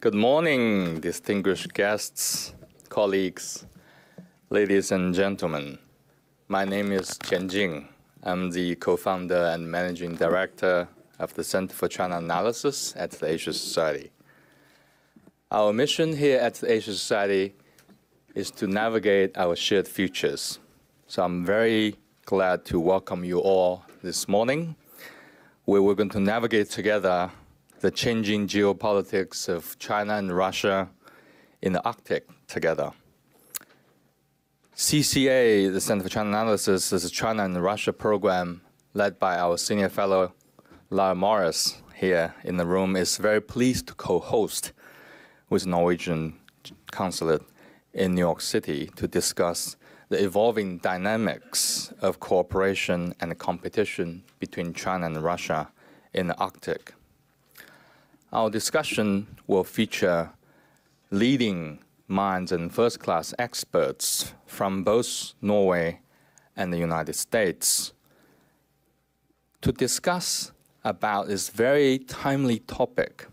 Good morning, distinguished guests, colleagues, ladies and gentlemen. My name is Jing. I'm the co-founder and managing director of the Center for China Analysis at the Asia Society. Our mission here at the Asia Society is to navigate our shared futures. So I'm very glad to welcome you all this morning, where we're going to navigate together the changing geopolitics of China and Russia in the Arctic together. CCA, the Center for China Analysis, is a China and Russia program led by our senior fellow, Lyle Morris, here in the room, is very pleased to co-host with Norwegian Consulate in New York City to discuss the evolving dynamics of cooperation and competition between China and Russia in the Arctic. Our discussion will feature leading minds and first-class experts from both Norway and the United States to discuss about this very timely topic,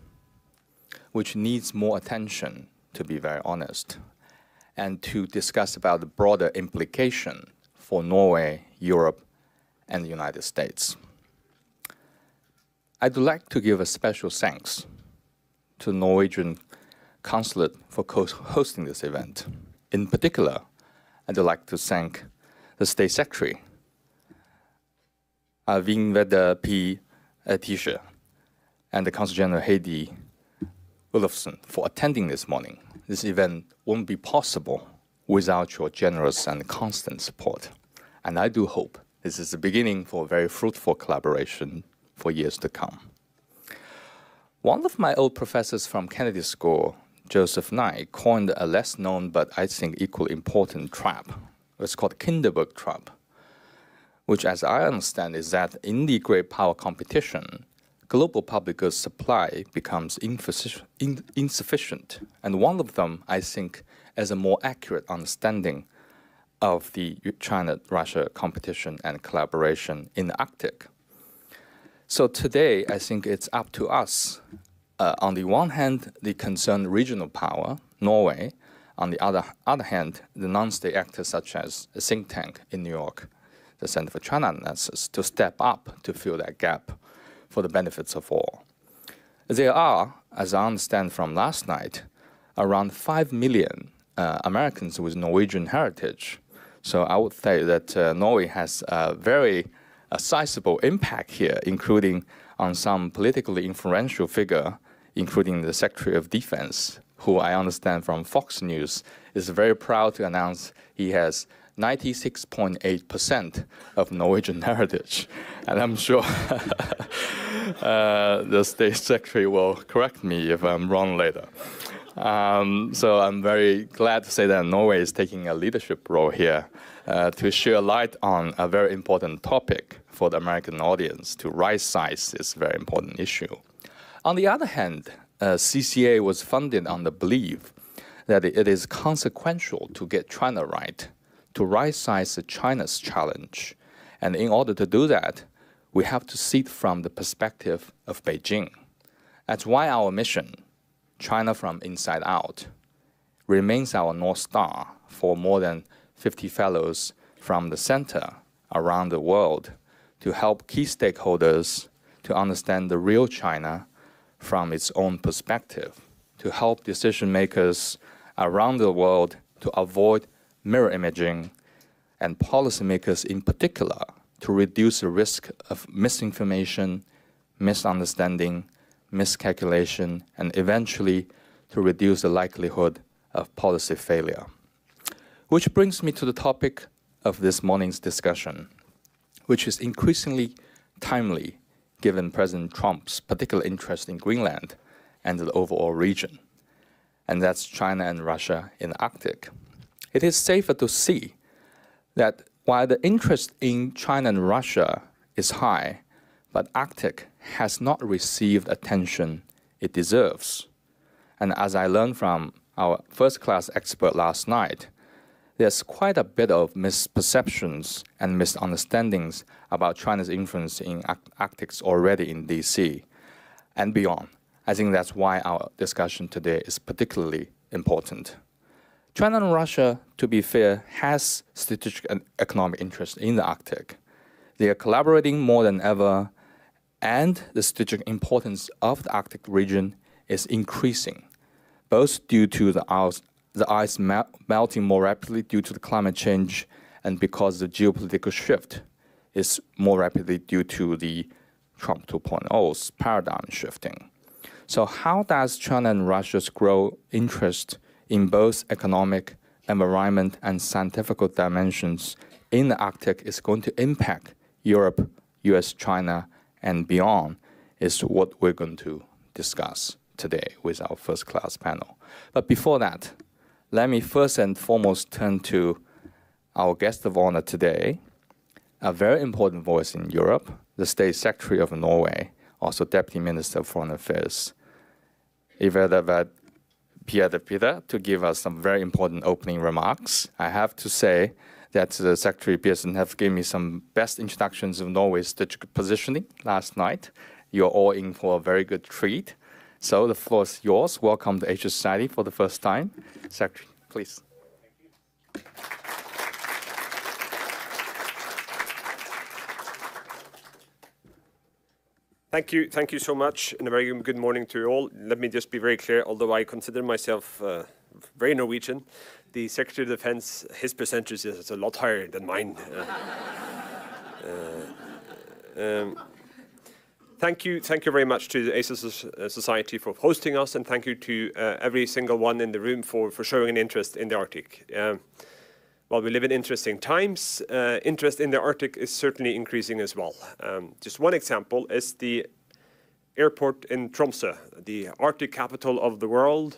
which needs more attention, to be very honest, and to discuss about the broader implication for Norway, Europe, and the United States. I'd like to give a special thanks to the Norwegian Consulate for hosting this event. In particular, I'd like to thank the State Secretary, Eivind Vad Petersson, and the Consul General Heidi Olofsson for attending this morning. This event won't be possible without your generous and constant support. And I do hope this is the beginning for a very fruitful collaboration for years to come. One of my old professors from Kennedy School, Joseph Nye, coined a less known but I think equally important trap. It's called Kinderberg trap, which as I understand is that in the great power competition, global public goods supply becomes insufficient. And one of them, I think, is a more accurate understanding of the China-Russia competition and collaboration in the Arctic. So today, I think it's up to us. On the one hand, the concerned regional power, Norway. On the other hand, the non-state actors such as a think tank in New York, the Center for China Analysis, to step up to fill that gap for the benefits of all. There are, as I understand from last night, around 5 million Americans with Norwegian heritage. So I would say that Norway has a very sizable impact here, including on some politically influential figure, including the Secretary of Defense, who I understand from Fox News is very proud to announce he has 96.8% of Norwegian heritage. And I'm sure the State Secretary will correct me if I'm wrong later. So I'm very glad to say that Norway is taking a leadership role here to shed light on a very important topic for the American audience. To right-size this very important issue. On the other hand, CCA was funded on the belief that it is consequential to get China right, to right-size China's challenge. And in order to do that, we have to see it from the perspective of Beijing. That's why our mission, China from Inside Out, remains our North Star for more than 50 fellows from the center around the world to help key stakeholders to understand the real China from its own perspective, to help decision makers around the world to avoid mirror imaging, and policymakers in particular to reduce the risk of misinformation, misunderstanding, miscalculation, and eventually to reduce the likelihood of policy failure. Which brings me to the topic of this morning's discussion, which is increasingly timely given President Trump's particular interest in Greenland and the overall region, and that's China and Russia in the Arctic. It is safer to see that while the interest in China and Russia is high, but Arctic has not received attention it deserves. And as I learned from our first-class expert last night, there's quite a bit of misperceptions and misunderstandings about China's influence in Arctic already in DC and beyond. I think that's why our discussion today is particularly important. China and Russia, to be fair, has strategic and economic interest in the Arctic. They are collaborating more than ever, and the strategic importance of the Arctic region is increasing, both due to the ice melting more rapidly due to the climate change, and because the geopolitical shift is more rapidly due to the Trump 2.0's paradigm shifting. So how does China and Russia's growing interest in both economic, environment, and scientific dimensions in the Arctic is going to impact Europe, US, China, and beyond is what we're going to discuss today with our first class panel. But before that, let me first and foremost turn to our guest of honor today, a very important voice in Europe, the State Secretary of Norway, also Deputy Minister of Foreign Affairs, Eivind Vad Petersson, to give us some very important opening remarks. I have to say that the Secretary Petersson have given me some best introductions of Norway's strategic positioning last night. You're all in for a very good treat. So the floor is yours. Welcome to Asia Society for the first time. Secretary, please. Thank you so much, and a very good morning to you all. Let me just be very clear, although I consider myself very Norwegian, the Secretary of Defense, his percentage is a lot higher than mine. Thank you very much to the Asia Society for hosting us, and thank you to every single one in the room for showing an interest in the Arctic. While we live in interesting times, interest in the Arctic is certainly increasing as well. Just one example is the airport in Tromsø, the Arctic capital of the world.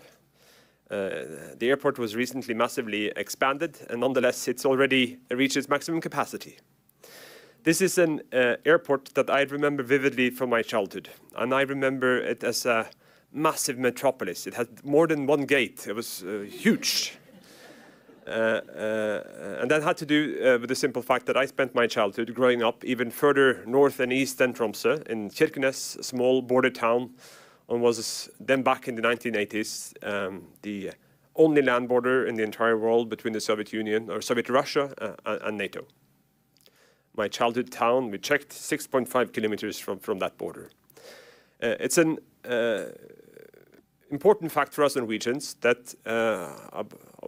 The airport was recently massively expanded, and nonetheless, it's already reached its maximum capacity. This is an airport that I remember vividly from my childhood, and I remember it as a massive metropolis. It had more than one gate. It was huge. And that had to do with the simple fact that I spent my childhood growing up even further north and east than Tromsø, in Kirkenes, a small border town, and was then back in the 1980s the only land border in the entire world between the Soviet Union, or Soviet Russia, and NATO. My childhood town, we checked, 6.5 kilometers from that border. It's an important fact for us Norwegians that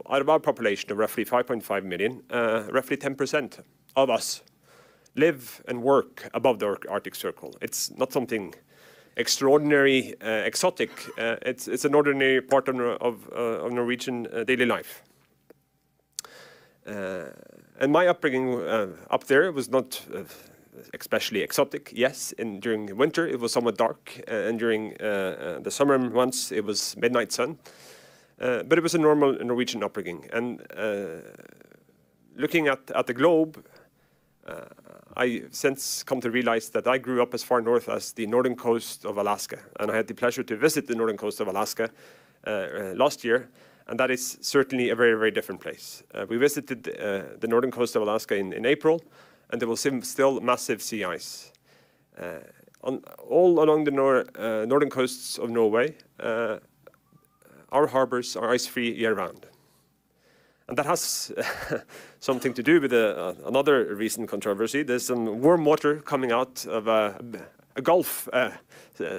out of our population of roughly 5.5 million, roughly 10% of us live and work above the Arctic Circle. It's not something extraordinary, exotic. It's an ordinary part of Norwegian daily life. And my upbringing up there was not especially exotic. Yes, during winter it was somewhat dark, and during the summer months it was midnight sun. But it was a normal Norwegian upbringing. And looking at the globe, I since come to realize that I grew up as far north as the northern coast of Alaska. And I had the pleasure to visit the northern coast of Alaska last year. And that is certainly a very, very different place. We visited the northern coast of Alaska in April, and there was still massive sea ice. All along the northern coasts of Norway, our harbors are ice-free year-round. And that has something to do with another recent controversy. There's some warm water coming out of a gulf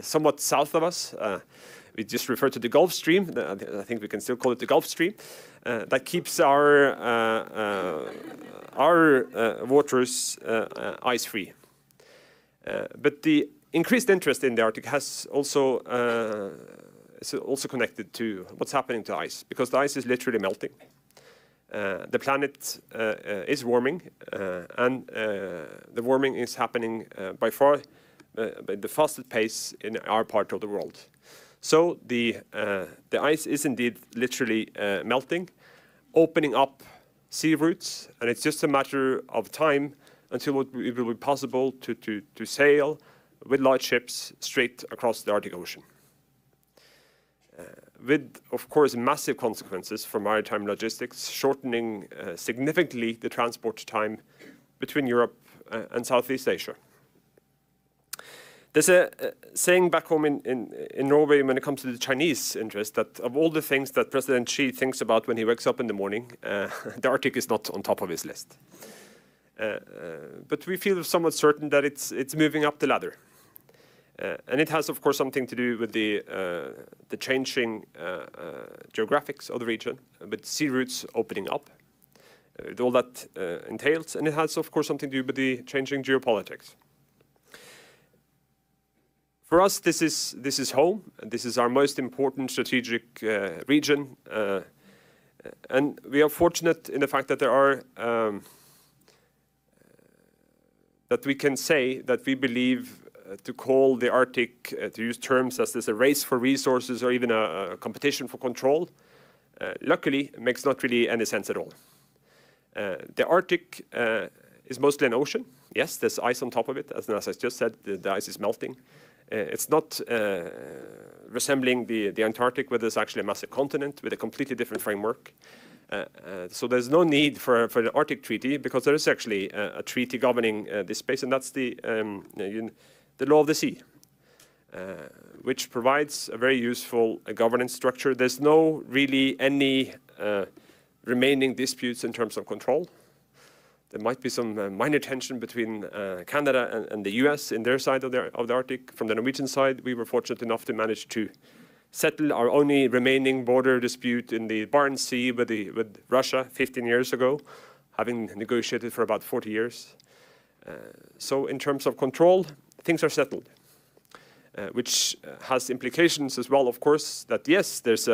somewhat south of us. We just refer to the Gulf Stream. I think we can still call it the Gulf Stream. That keeps our waters ice-free. But the increased interest in the Arctic is also connected to what's happening to ice, because the ice is literally melting. The planet is warming, and the warming is happening by far the fastest pace in our part of the world. So the ice is indeed literally melting, opening up sea routes, and it's just a matter of time until it will be possible to sail with large ships straight across the Arctic Ocean. With, of course, massive consequences for maritime logistics, shortening significantly the transport time between Europe and Southeast Asia. There's a saying back home in Norway when it comes to the Chinese interest that of all the things that President Xi thinks about when he wakes up in the morning, the Arctic is not on top of his list. But we feel somewhat certain that it's moving up the ladder. And it has, of course, something to do with the changing geographics of the region, with sea routes opening up, with all that entails. And it has, of course, something to do with the changing geopolitics. For us, this is home. This is our most important strategic region. And we are fortunate in the fact that there are that we can say that we believe to call the Arctic, to use terms as there's a race for resources or even a competition for control, luckily makes not really any sense at all. The Arctic is mostly an ocean. Yes, there's ice on top of it, as I just said, the ice is melting. It's not resembling the Antarctic, where there's actually a massive continent with a completely different framework. So there's no need for an Arctic treaty, because there is actually a treaty governing this space, and that's the law of the sea, which provides a very useful governance structure. There's no really any remaining disputes in terms of control. There might be some minor tension between Canada and the US in their side of the Arctic. From the Norwegian side, we were fortunate enough to manage to settle our only remaining border dispute in the Barents Sea with Russia 15 years ago, having negotiated for about 40 years. So in terms of control, things are settled, which has implications as well, of course, that yes, there's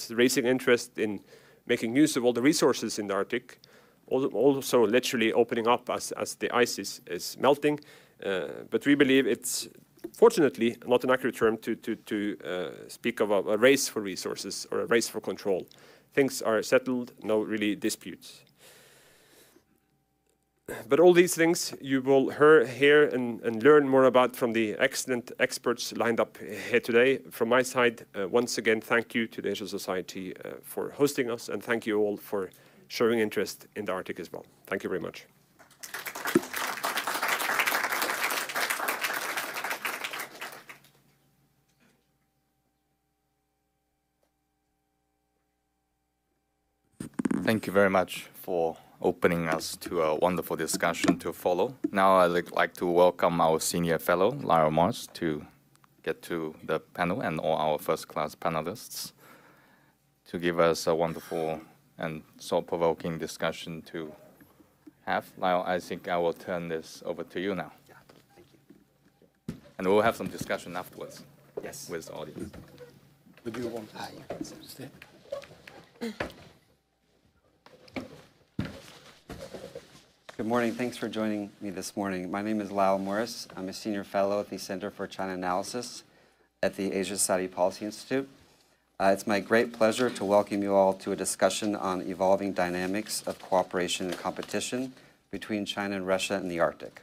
raising interest in making use of all the resources in the Arctic, also literally opening up as the ice is melting. But we believe it's, fortunately, not an accurate term to speak of a race for resources or a race for control. Things are settled, no really disputes. But all these things you will hear and learn more about from the excellent experts lined up here today. From my side, once again, thank you to the Asian Society for hosting us, and thank you all for showing interest in the Arctic as well. Thank you very much. Thank you very much for opening us to a wonderful discussion to follow. Now I'd like to welcome our senior fellow, Lyle Morris, to get to the panel, and all our first-class panelists to give us a wonderful and thought-provoking discussion to have. Lyle, I think I will turn this over to you now. Yeah, thank you. And we'll have some discussion afterwards. Yes. With the audience. Would you want to stay? Good morning. Thanks for joining me this morning. My name is Lyle Morris. I'm a senior fellow at the Center for China Analysis at the Asia Society Policy Institute. It's my great pleasure to welcome you all to a discussion on evolving dynamics of cooperation and competition between China and Russia in the Arctic.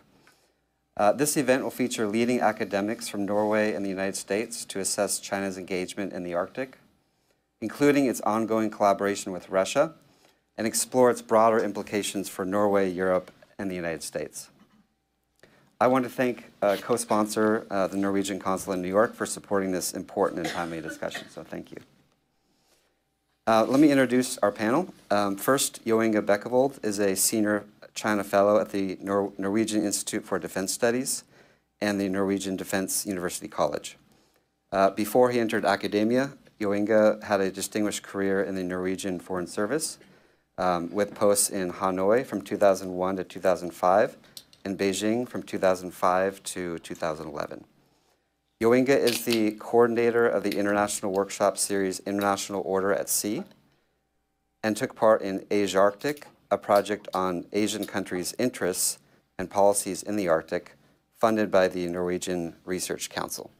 This event will feature leading academics from Norway and the United States to assess China's engagement in the Arctic, including its ongoing collaboration with Russia, and explore its broader implications for Norway, Europe, and the United States. I want to thank co-sponsor, the Norwegian Consulate in New York, for supporting this important and timely discussion, so thank you. Let me introduce our panel. First, Jo Inge Bekkevold is a senior China fellow at the Norwegian Institute for Defence Studies and the Norwegian Defence University College. Before he entered academia, Jo Inge had a distinguished career in the Norwegian Foreign Service, with posts in Hanoi from 2001 to 2005, and Beijing from 2005 to 2011. Jo Inge is the coordinator of the international workshop series International Order at Sea, and took part in Asia Arctic, a project on Asian countries' interests and policies in the Arctic, funded by the Norwegian Research Council.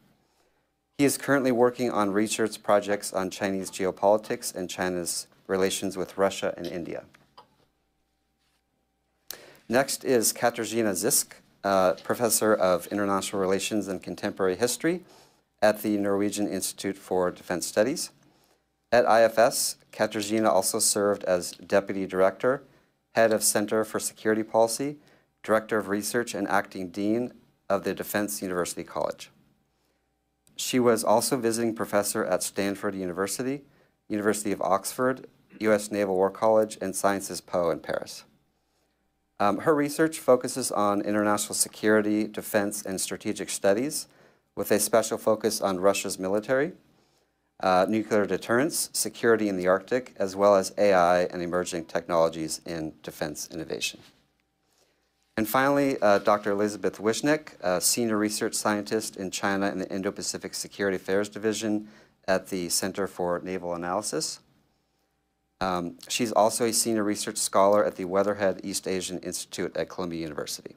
He is currently working on research projects on Chinese geopolitics and China's relations with Russia and India. Next is Katarzyna Zysk, Professor of International Relations and Contemporary History at the Norwegian Institute for Defence Studies. At IFS, Katarzyna also served as Deputy Director, Head of Center for Security Policy, Director of Research and Acting Dean of the Defence University College. She was also visiting professor at Stanford University, University of Oxford, U.S. Naval War College, and Sciences Po in Paris. Her research focuses on international security, defense, and strategic studies, with a special focus on Russia's military, nuclear deterrence, security in the Arctic, as well as AI and emerging technologies in defense innovation. And finally, Dr. Elizabeth Wishnick, a senior research scientist in China in the Indo-Pacific Security Affairs Division at the Center for Naval Analysis. She's also a senior research scholar at the Weatherhead East Asian Institute at Columbia University.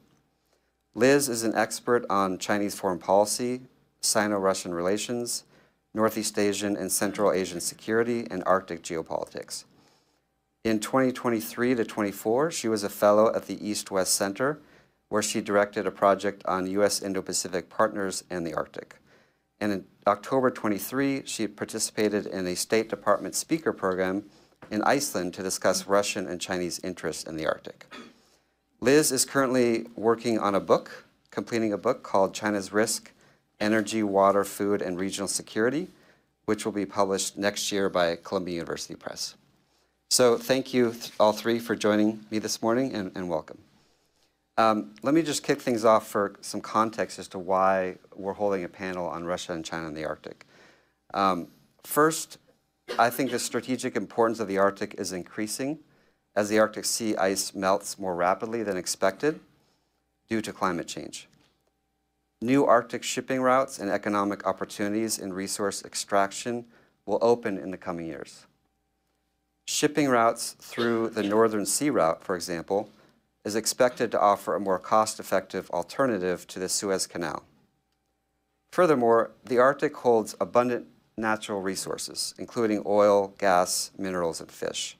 Liz is an expert on Chinese foreign policy, Sino-Russian relations, Northeast Asian and Central Asian security, and Arctic geopolitics. In 2023 to 24, she was a fellow at the East-West Center, where she directed a project on U.S. Indo-Pacific partners and the Arctic. And in October 23, she participated in a State Department speaker program in Iceland to discuss Russian and Chinese interests in the Arctic. Liz is currently working on a book, completing a book called China's Risk, Energy, Water, Food, and Regional Security, which will be published next year by Columbia University Press. So thank you all three for joining me this morning, and welcome. Let me just kick things off for some context as to why we're holding a panel on Russia and China in the Arctic. First, I think the strategic importance of the Arctic is increasing as the Arctic sea ice melts more rapidly than expected due to climate change. New Arctic shipping routes and economic opportunities in resource extraction will open in the coming years. Shipping routes through the Northern Sea Route, for example, is expected to offer a more cost-effective alternative to the Suez Canal. Furthermore, the Arctic holds abundant natural resources, including oil, gas, minerals, and fish.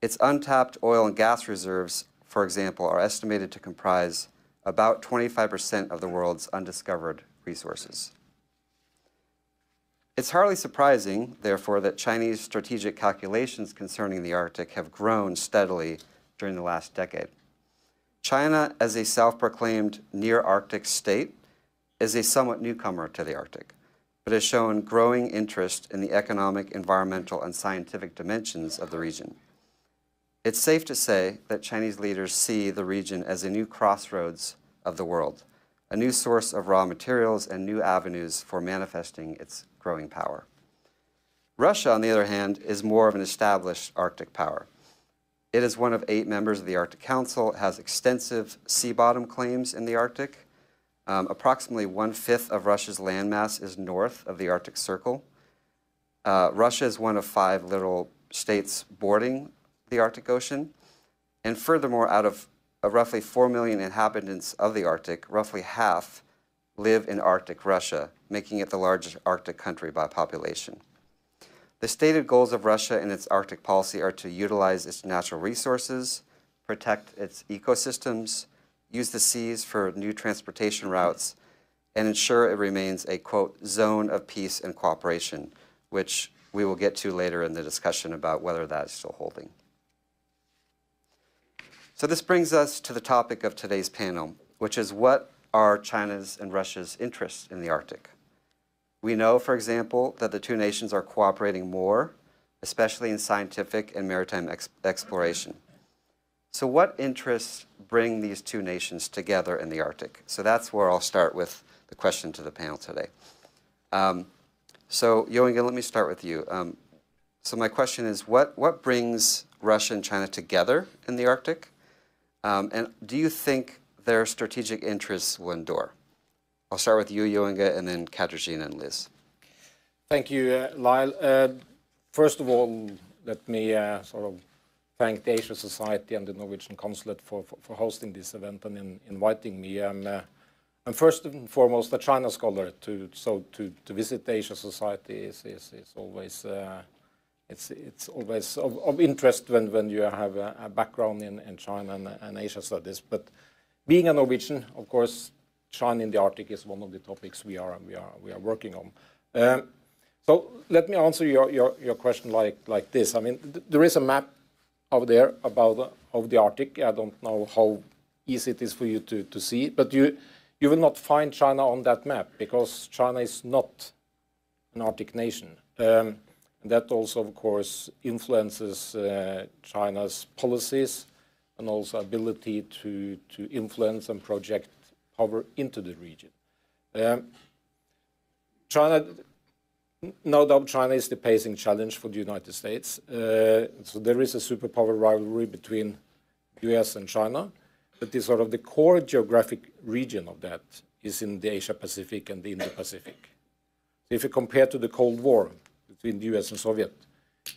Its untapped oil and gas reserves, for example, are estimated to comprise about 25% of the world's undiscovered resources. It's hardly surprising, therefore, that Chinese strategic calculations concerning the Arctic have grown steadily during the last decade. China, as a self-proclaimed near-Arctic state, is a somewhat newcomer to the Arctic, but has shown growing interest in the economic, environmental, and scientific dimensions of the region. It's safe to say that Chinese leaders see the region as a new crossroads of the world, a new source of raw materials and new avenues for manifesting its growing power. Russia, on the other hand, is more of an established Arctic power. It is one of 8 members of the Arctic Council, has extensive sea bottom claims in the Arctic. Approximately 1/5 of Russia's landmass is north of the Arctic Circle. Russia is one of 5 littoral states bordering the Arctic Ocean. And furthermore, out of roughly 4 million inhabitants of the Arctic, roughly half live in Arctic Russia, making it the largest Arctic country by population. The stated goals of Russia in its Arctic policy are to utilize its natural resources, protect its ecosystems, use the seas for new transportation routes, and ensure it remains a, quote, zone of peace and cooperation, which we will get to later in the discussion about whether that is still holding. So this brings us to the topic of today's panel, which is what are China's and Russia's interests in the Arctic? We know, for example, that the two nations are cooperating more, especially in scientific and maritime exploration. So what interests bring these two nations together in the Arctic? So that's where I'll start with the question to the panel today. So Jo Inge, let me start with you. So my question is, what brings Russia and China together in the Arctic? And do you think their strategic interests will endure? I'll start with you, Jo Inge, and then Katarzyna and Liz. Thank you, Lyle. First of all, let me sort of thank the Asia Society and the Norwegian Consulate for hosting this event and inviting me. I'm first and foremost a China scholar, so to visit the Asia Society is always it's always of interest when you have a background in China and Asia studies. But being a Norwegian, of course, China in the Arctic is one of the topics we are working on. So let me answer your question like this. I mean, there is a map out there of the Arctic. I don't know how easy it is for you to see, but you you will not find China on that map because China is not an Arctic nation. And that also, of course, influences China's policies and also ability to influence and project power into the region. China, no doubt China is the pacing challenge for the United States. So there is a superpower rivalry between US and China, but the sort of the core geographic region of that is in the Asia-Pacific and the Indo-Pacific. So if you compare to the Cold War between the US and Soviet,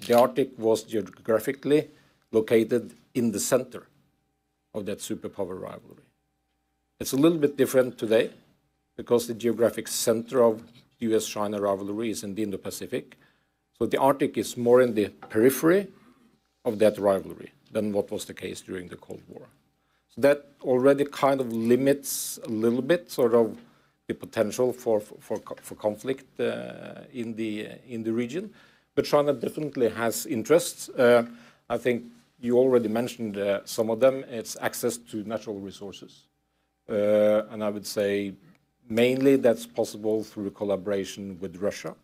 the Arctic was geographically located in the center of that superpower rivalry. It's a little bit different today because the geographic center of the US-China rivalry is in the Indo-Pacific. So the Arctic is more in the periphery of that rivalry than what was the case during the Cold War. So that already kind of limits a little bit sort of the potential for conflict in the region. But China definitely has interests. I think you already mentioned some of them. It's access to natural resources. And I would say mainly that's possible through collaboration with Russia,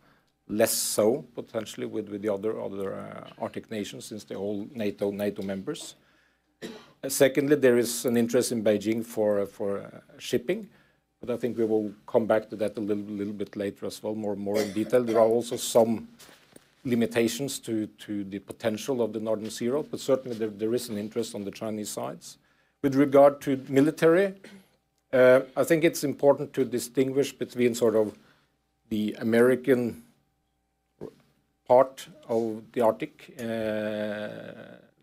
less so potentially with the other Arctic nations since they're all NATO members. Secondly, there is an interest in Beijing for shipping, but I think we will come back to that a little bit later as well, more in detail. There are also some limitations to the potential of the Northern Sea Road, but certainly there is an interest on the Chinese sides. With regard to military, I think it's important to distinguish between sort of the American part of the Arctic,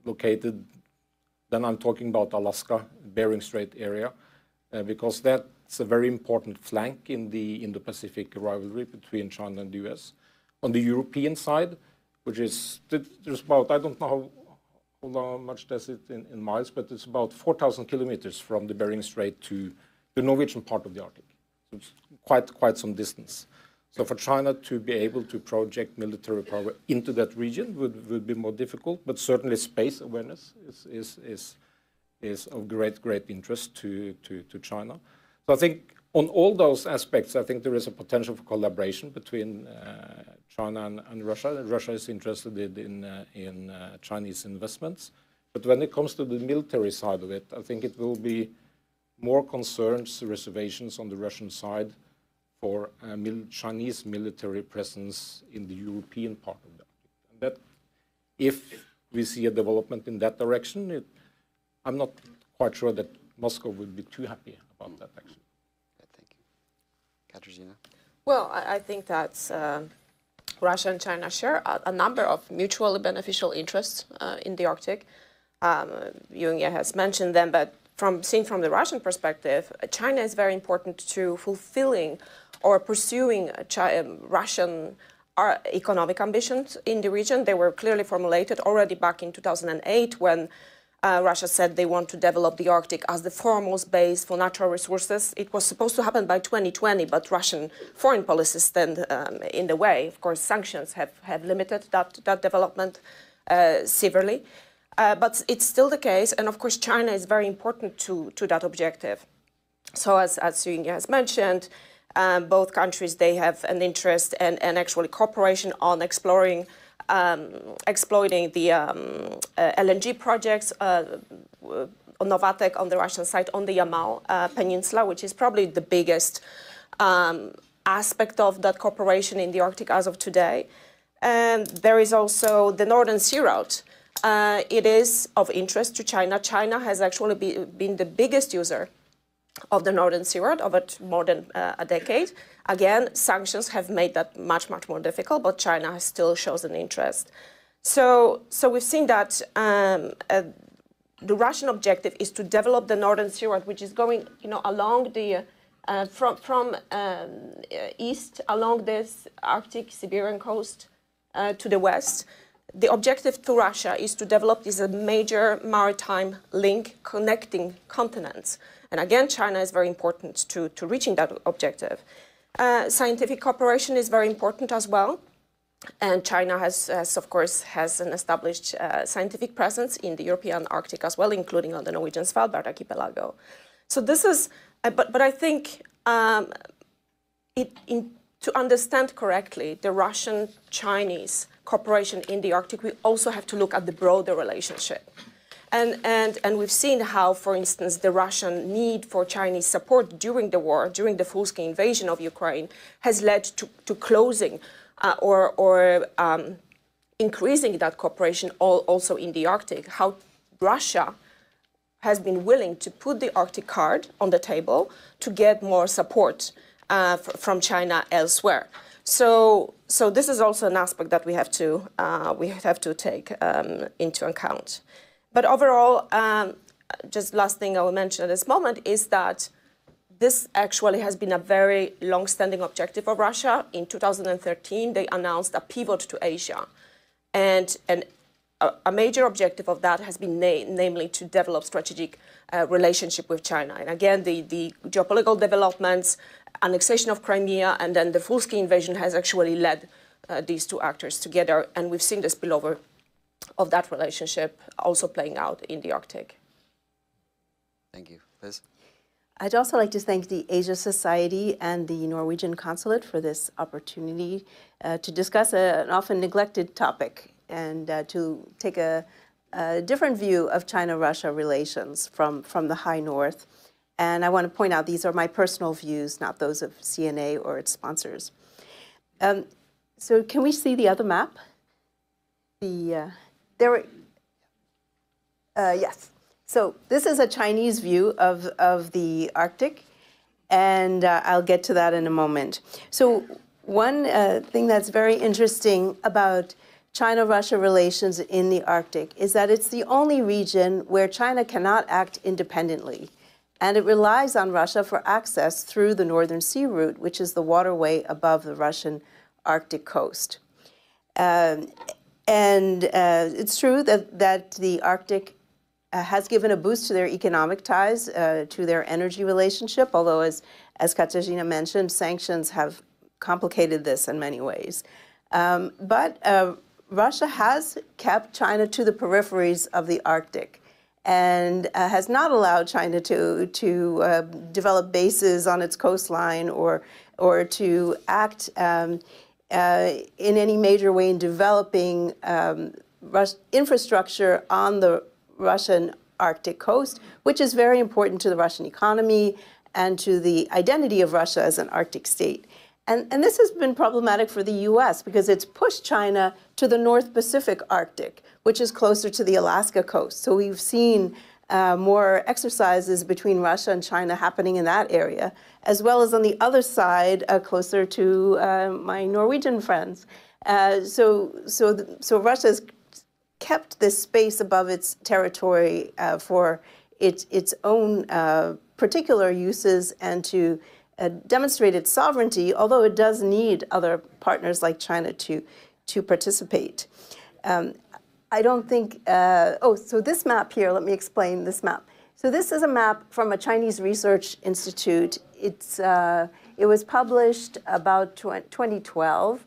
located, then I'm talking about Alaska, Bering Strait area, because that's a very important flank in the Indo-Pacific rivalry between China and the US. On the European side, which is, there's about, I don't know how much does it in miles, but it's about 4,000 kilometers from the Bering Strait to the Norwegian part of the Arctic. So it's quite some distance. So for China to be able to project military power into that region would be more difficult, but certainly space awareness is of great interest to China. So I think on all those aspects, I think there is a potential for collaboration between China and Russia. Russia is interested in Chinese investments. But when it comes to the military side of it, I think it will be more concerns, reservations on the Russian side for Chinese military presence in the European part of the Arctic. And that, if we see a development in that direction, I'm not quite sure that Moscow would be too happy about that, actually. Thank you. Katarzyna? Well, I think that Russia and China share a number of mutually beneficial interests in the Arctic. Jo Inge has mentioned them, but seen from the Russian perspective, China is very important to fulfilling or pursuing Russian economic ambitions in the region. They were clearly formulated already back in 2008 when Russia said they want to develop the Arctic as the foremost base for natural resources. It was supposed to happen by 2020, but Russian foreign policy stand in the way. Of course, sanctions have limited that development severely. But it's still the case, and of course China is very important to that objective. So as Jo Inge has mentioned, both countries, they have an interest and actually cooperation on exploiting the LNG projects on Novatek on the Russian side on the Yamal Peninsula, which is probably the biggest aspect of that cooperation in the Arctic as of today. And there is also the Northern Sea Route. It is of interest to China. China has actually been the biggest user of the Northern Sea Route over more than a decade. Again, sanctions have made that much more difficult, but China still shows an interest. So we've seen that the Russian objective is to develop the Northern Sea Route, which is going, along the from east along this Arctic Siberian coast to the west. The objective to Russia is to develop this major maritime link connecting continents. And again, China is very important to reaching that objective. Scientific cooperation is very important as well. And China has an established scientific presence in the European Arctic as well, including on the Norwegian Svalbard archipelago. So this is But I think to understand correctly the Russian-Chinese cooperation in the Arctic, we also have to look at the broader relationship. And we've seen how, for instance, the Russian need for Chinese support during the war, during the full-scale invasion of Ukraine, has led to closing or increasing that cooperation also in the Arctic. How Russia has been willing to put the Arctic card on the table to get more support from China elsewhere. So this is also an aspect that we have to take into account. But overall, just last thing I will mention at this moment is that this actually has been a very long-standing objective of Russia. In 2013, they announced a pivot to Asia. And a major objective of that has been namely to develop strategic relationship with China. And again, the geopolitical developments, annexation of Crimea, and then the full-scale invasion has actually led these two actors together. And we've seen the spillover of that relationship also playing out in the Arctic. Thank you. Liz? I'd also like to thank the Asia Society and the Norwegian Consulate for this opportunity to discuss an often neglected topic and to take a different view of China-Russia relations from the high north. And I want to point out these are my personal views, not those of CNA or its sponsors. So can we see the other map? Yes. So this is a Chinese view of the Arctic, and I'll get to that in a moment. So one thing that's very interesting about China-Russia relations in the Arctic is that it's the only region where China cannot act independently, and it relies on Russia for access through the Northern Sea route, which is the waterway above the Russian Arctic coast. And it's true that the Arctic has given a boost to their economic ties, to their energy relationship, although as Katarzyna mentioned, sanctions have complicated this in many ways. But Russia has kept China to the peripheries of the Arctic and has not allowed China to develop bases on its coastline or to act in any major way in developing infrastructure on the Russian Arctic coast, which is very important to the Russian economy and to the identity of Russia as an Arctic state. And this has been problematic for the US because it's pushed China to the North Pacific Arctic, which is closer to the Alaska coast. So we've seen more exercises between Russia and China happening in that area, as well as on the other side, closer to my Norwegian friends. So Russia's kept this space above its territory for its own particular uses and to demonstrate its sovereignty, although it does need other partners like China to participate. I don't think, so this map here, let me explain this map. So this is a map from a Chinese research institute. It was published about 2012.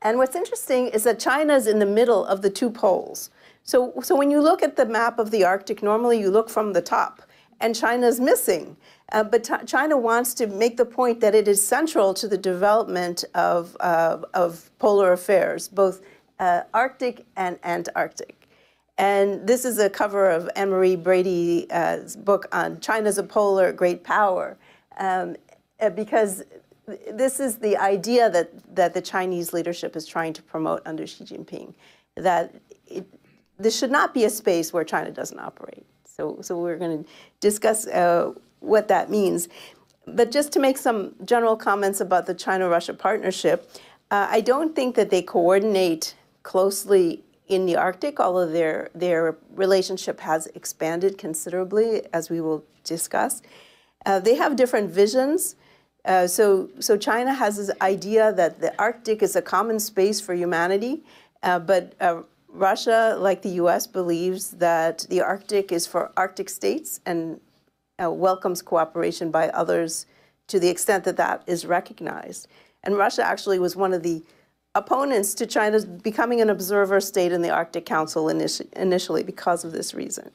And what's interesting is that China is in the middle of the two poles. So when you look at the map of the Arctic, normally you look from the top, and China's missing. But China wants to make the point that it is central to the development of polar affairs, both Arctic and Antarctic. And this is a cover of Anne-Marie Brady's book on China's a Polar Great Power, because this is the idea that the Chinese leadership is trying to promote under Xi Jinping, that this should not be a space where China doesn't operate. So we're going to discuss what that means. But just to make some general comments about the China-Russia partnership, I don't think that they coordinate closely in the Arctic, although their relationship has expanded considerably, as we will discuss. They have different visions. So China has this idea that the Arctic is a common space for humanity, but Russia, like the US, believes that the Arctic is for Arctic states and welcomes cooperation by others to the extent that that is recognized. And Russia actually was one of the opponents to China's becoming an observer state in the Arctic Council initially because of this reason.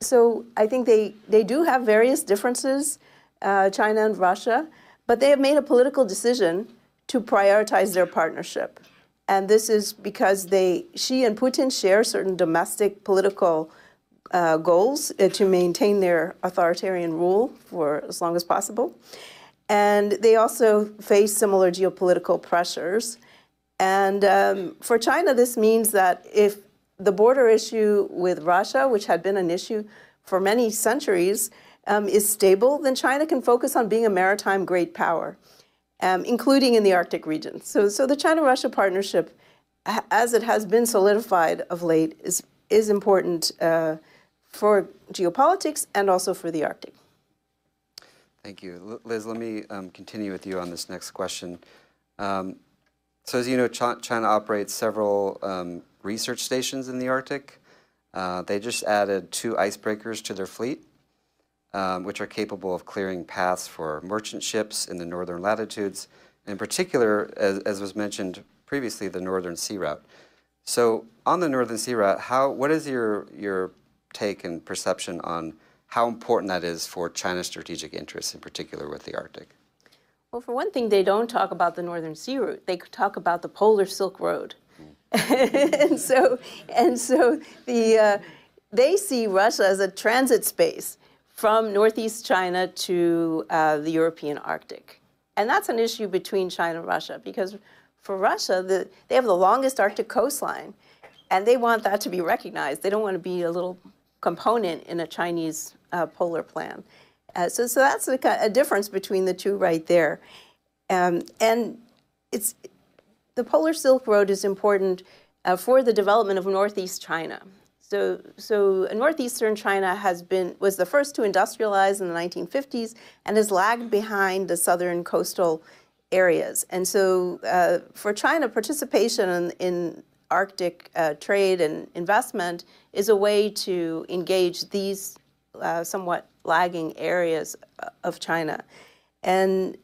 so I think they do have various differences, China and Russia, but they have made a political decision to prioritize their partnership. And this is because Xi and Putin share certain domestic political goals to maintain their authoritarian rule for as long as possible. And they also face similar geopolitical pressures. And for China, this means that if the border issue with Russia, which had been an issue for many centuries, is stable, then China can focus on being a maritime great power, including in the Arctic region. So the China-Russia partnership, as it has been solidified of late, is important for geopolitics and also for the Arctic. Thank you. Liz, let me continue with you on this next question. So as you know, China operates several research stations in the Arctic. They just added 2 icebreakers to their fleet, which are capable of clearing paths for merchant ships in the northern latitudes, in particular, as was mentioned previously, the Northern Sea Route. So on the Northern Sea Route, what is your take and perception on how important that is for China's strategic interests, in particular with the Arctic? Well, for one thing, they don't talk about the Northern Sea Route. They talk about the Polar Silk Road. and so they see Russia as a transit space from northeast China to the European Arctic. And that's an issue between China and Russia, because for Russia, they have the longest Arctic coastline, and they want that to be recognized. They don't want to be a little component in a Chinese polar plan. So that's a difference between the two right there. And the Polar Silk Road is important for the development of northeast China. So northeastern China was the first to industrialize in the 1950s and has lagged behind the southern coastal areas. And so for China, participation in Arctic trade and investment is a way to engage these somewhat lagging areas of China. And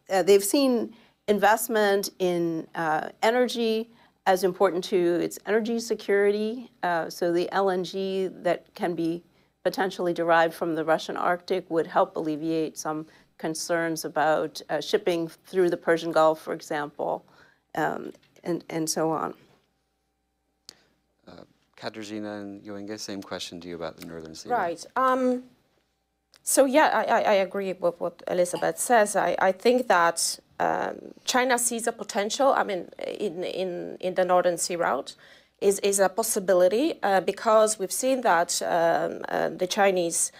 they've seen investment in energy as important to its energy security. So the LNG that can be potentially derived from the Russian Arctic would help alleviate some concerns about shipping through the Persian Gulf, for example, and so on. Katarzyna and Jo Inge, same question to you about the Northern Sea. Right. So yeah, I agree with what Elizabeth says. I think that China sees a potential. I mean, in the Northern Sea Route is a possibility because we've seen that the Chinese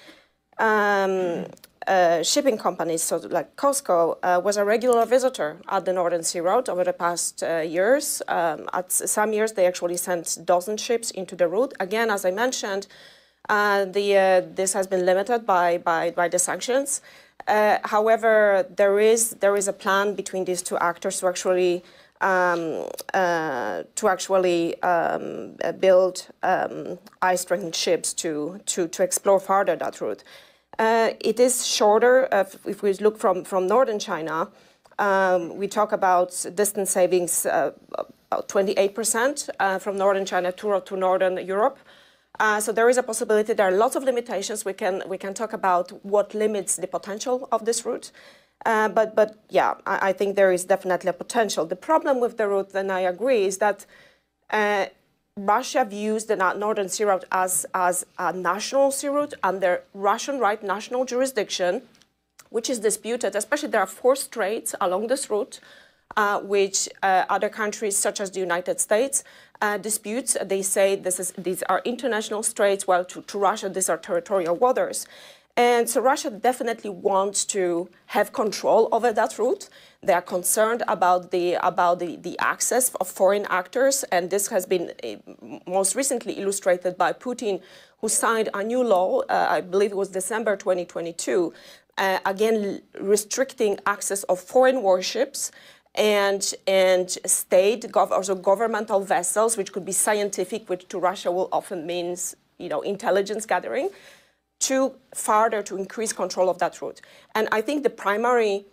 shipping companies, so like COSCO, was a regular visitor at the Northern Sea Route over the past years. At some years, they actually sent dozens ships into the route. Again, as I mentioned, this has been limited by the sanctions. However, there is a plan between these two actors to actually build ice-strengthened ships to explore further that route. It is shorter. If we look from northern China, we talk about distance savings about 28% from northern China to northern Europe. So there is a possibility. There are lots of limitations. We can talk about what limits the potential of this route. But yeah, I think there is definitely a potential. The problem with the route, and I agree, is that Russia views the Northern Sea Route as a national sea route under Russian right national jurisdiction, which is disputed. Especially there are 4 straits along this route, which other countries such as the United States disputes. They say these are international straits, while to Russia these are territorial waters. And so Russia definitely wants to have control over that route. They are concerned about the access of foreign actors, and this has been most recently illustrated by Putin, who signed a new law, I believe it was December 2022, again restricting access of foreign warships and state, also governmental vessels, which could be scientific, which to Russia will often means intelligence gathering, to increase control of that route. And I think the primary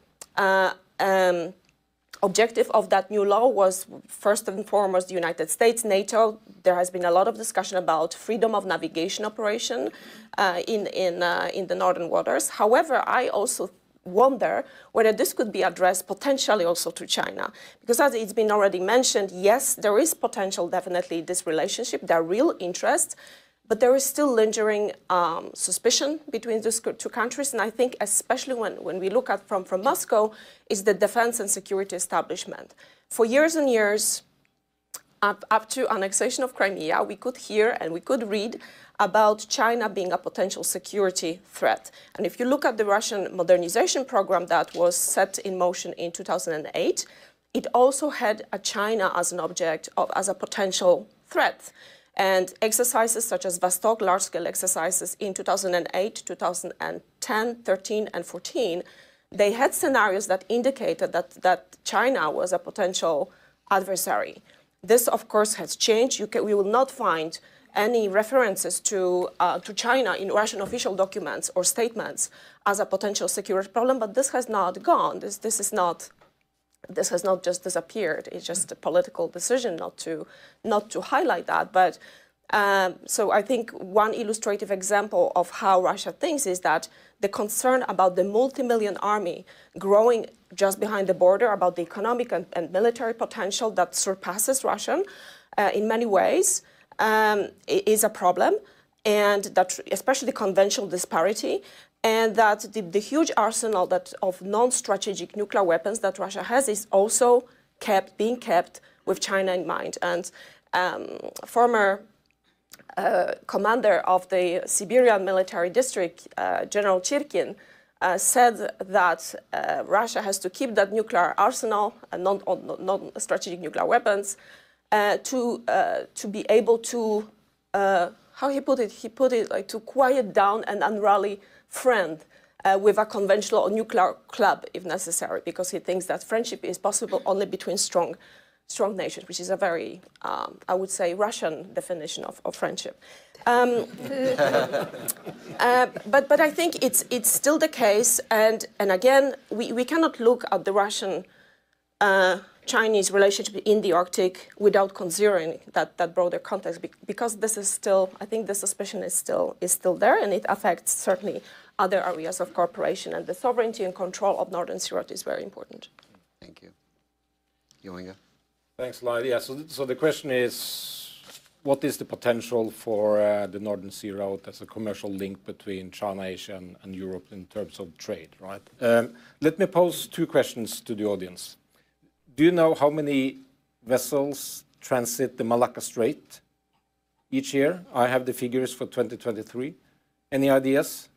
objective of that new law was, first and foremost, the United States, NATO. There has been a lot of discussion about freedom of navigation operation in the northern waters. However, I also wonder whether this could be addressed potentially also to China. Because as it's been already mentioned, yes, there is potential definitely in this relationship. There are real interests, but there is still lingering suspicion between these two countries. And I think especially when we look at from Moscow, is the defense and security establishment. For years and years, up to annexation of Crimea, we could hear and we could read about China being a potential security threat. And if you look at the Russian modernization program that was set in motion in 2008, it also had China as an object, as a potential threat. And exercises such as Vostok, large-scale exercises in 2008, 2010, 13, and 14, they had scenarios that indicated that China was a potential adversary. This, of course, has changed. We will not find any references to China in Russian official documents or statements as a potential security problem, but this has not gone. This has not just disappeared. It's just a political decision not to highlight that. But so I think one illustrative example of how Russia thinks is that the concern about the multi-million army growing just behind the border, about the economic and military potential that surpasses Russian in many ways, is a problem, and that especially conventional disparity, and that the huge arsenal of non-strategic nuclear weapons that Russia has is also being kept with China in mind. And former commander of the Siberian military district, General Chirkin, said that Russia has to keep that nuclear arsenal, non-strategic nuclear weapons, to be able to, how he put it like to quiet down an unruly friend with a conventional nuclear club if necessary, because he thinks that friendship is possible only between strong nations, which is a very, I would say, Russian definition of friendship. But I think it's still the case, and again, we cannot look at the Russian Chinese relationship in the Arctic without considering that broader context, because this is still, I think the suspicion is still there, and it affects certainly other areas of cooperation, and the sovereignty and control of Northern Sea Route is very important. Thank you. Jo Inge? Thanks, Lyle. Yeah, so the question is, what is the potential for the Northern Sea Route as a commercial link between China, Asia, and Europe in terms of trade, right? Let me pose two questions to the audience. Do you know how many vessels transit the Malacca Strait each year? I have the figures for 2023. Any ideas?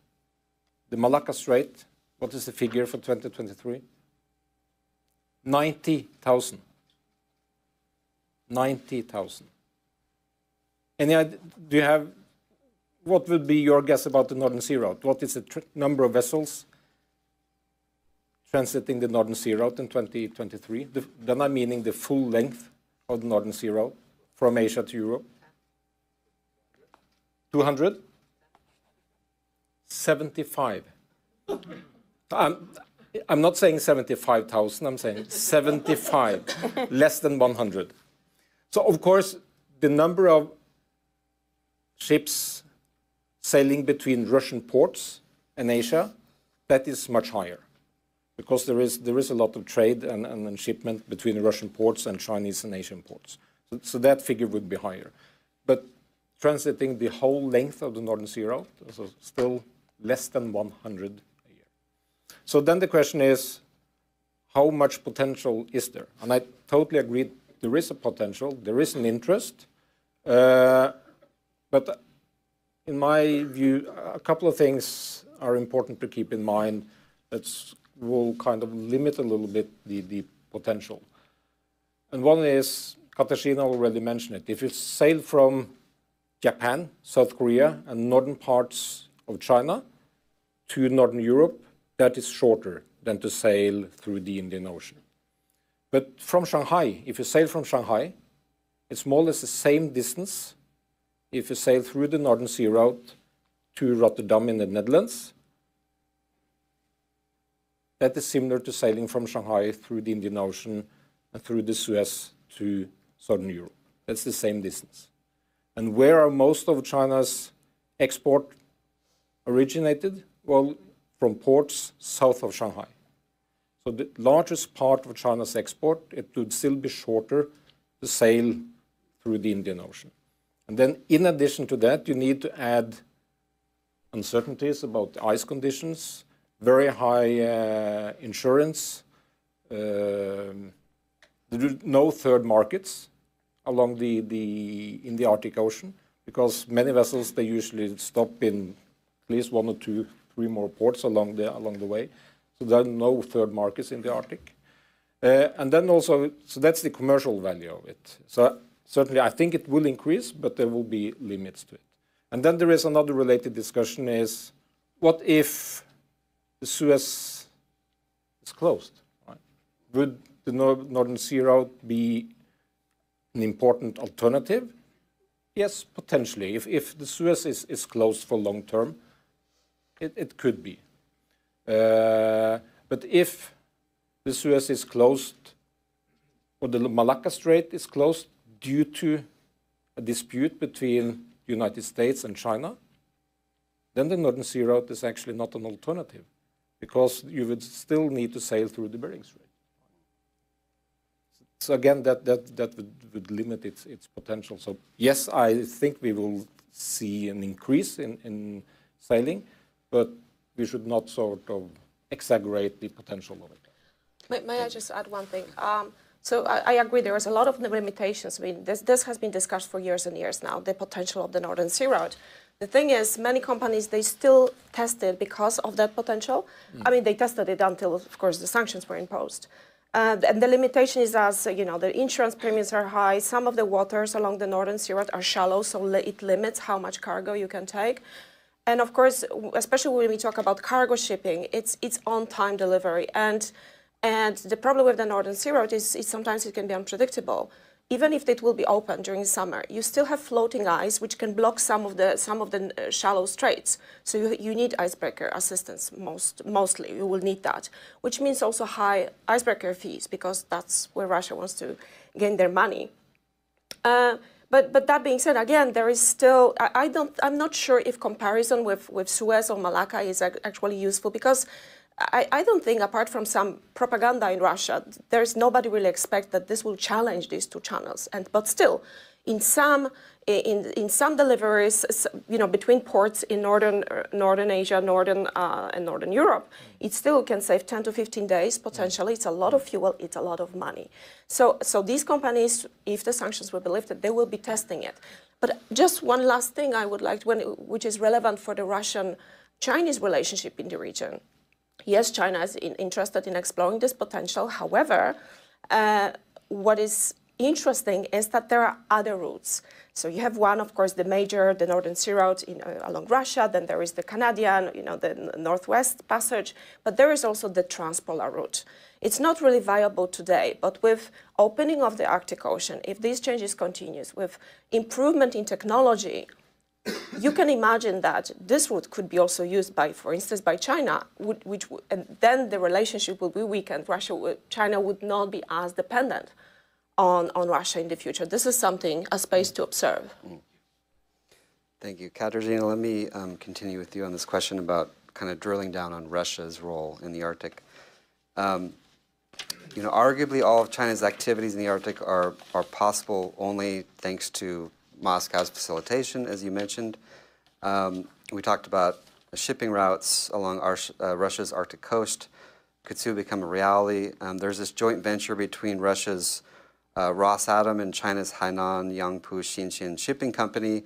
The Malacca Strait, what is the figure for 2023? 90,000. 90,000. Any idea, do you have, what would be your guess about the Northern Sea Route? What is the number of vessels transiting the Northern Sea Route in 2023? Then I'm meaning the full length of the Northern Sea Route from Asia to Europe. 200? 75. I'm not saying 75,000, I'm saying 75, less than 100. So, of course, the number of ships sailing between Russian ports and Asia, that is much higher, because there is a lot of trade and shipment between Russian ports and Chinese and Asian ports. So that figure would be higher. But transiting the whole length of the Northern Sea Route, so still less than 100 a year. So then the question is, how much potential is there? And I totally agree, there is a potential, there is an interest, but in my view, a couple of things are important to keep in mind that will kind of limit a little bit the potential. And one is, Katarzyna already mentioned it, if you sail from Japan, South Korea, and northern parts of China to Northern Europe, that is shorter than to sail through the Indian Ocean. But from Shanghai, if you sail from Shanghai, it's more or less the same distance if you sail through the Northern Sea Route to Rotterdam in the Netherlands. That is similar to sailing from Shanghai through the Indian Ocean and through the Suez to southern Europe. That's the same distance. And where are most of China's export originated? Well, from ports south of Shanghai. So the largest part of China's export, it would still be shorter to sail through the Indian Ocean. And then in addition to that, you need to add uncertainties about the ice conditions, very high insurance, no third markets along in the Arctic Ocean, because many vessels, they usually stop in at least 1 or 2, 3 more ports along the way. So there are no third markets in the Arctic. And then also, so that's the commercial value of it. So certainly I think it will increase, but there will be limits to it. And then there is another related discussion is, what if the Suez is closed? Right? Would the Northern Sea Route be an important alternative? Yes, potentially. If the Suez is closed for long term, it could be. But if the Suez is closed, or the Malacca Strait is closed due to a dispute between the United States and China, then the Northern Sea Route is actually not an alternative, because you would still need to sail through the Bering Strait. So again, that would limit its potential. So yes, I think we will see an increase in sailing, but we should not sort of exaggerate the potential of it. May I just add one thing? So I agree, there is a lot of limitations. I mean, this has been discussed for years and years now, the potential of the Northern Sea Route. The thing is, many companies, they still test it because of that potential. I mean, they tested it until, of course, the sanctions were imposed. And the limitation is, as you know, the insurance premiums are high. Some of the waters along the Northern Sea Route are shallow, so it limits how much cargo you can take. And of course, especially when we talk about cargo shipping, it's on-time delivery. And the problem with the Northern Sea Route is sometimes it can be unpredictable. Even if it will be open during summer, you still have floating ice, which can block some of the shallow straits. So you need icebreaker assistance mostly. You will need that, which means also high icebreaker fees, because that's where Russia wants to gain their money. But that being said, again, there is still, I'm not sure if comparison with Suez or Malacca is actually useful, because I don't think, apart from some propaganda in Russia, there's nobody really expect that this will challenge these two channels. But still, in some deliveries, you know, between ports in northern Asia, and northern Europe, it still can save 10 to 15 days potentially. It's a lot of fuel. It's a lot of money. So these companies, if the sanctions will be lifted, they will be testing it. But just one last thing I would like, which is relevant for the Russian-Chinese relationship in the region. Yes, China is interested in exploring this potential. However, what is interesting is that there are other routes. So you have one, of course, the Northern Sea Route along Russia. Then there is the Canadian, you know, the Northwest Passage. But there is also the Transpolar route. It's not really viable today, but with opening of the Arctic Ocean, if these changes continues, with improvement in technology, you can imagine that this route could be also used by, for instance, by China, and then the relationship will be weakened. China would not be as dependent on Russia in the future. This is something, a space to observe. Thank you. Katarzyna, let me continue with you on this question about kind of drilling down on Russia's role in the Arctic. You know, arguably all of China's activities in the Arctic are possible only thanks to Moscow's facilitation, as you mentioned. We talked about shipping routes along Russia's Arctic coast could soon become a reality. There's this joint venture between Russia's Rosatom and China's Hainan Yangpu Xinjiang Shipping Company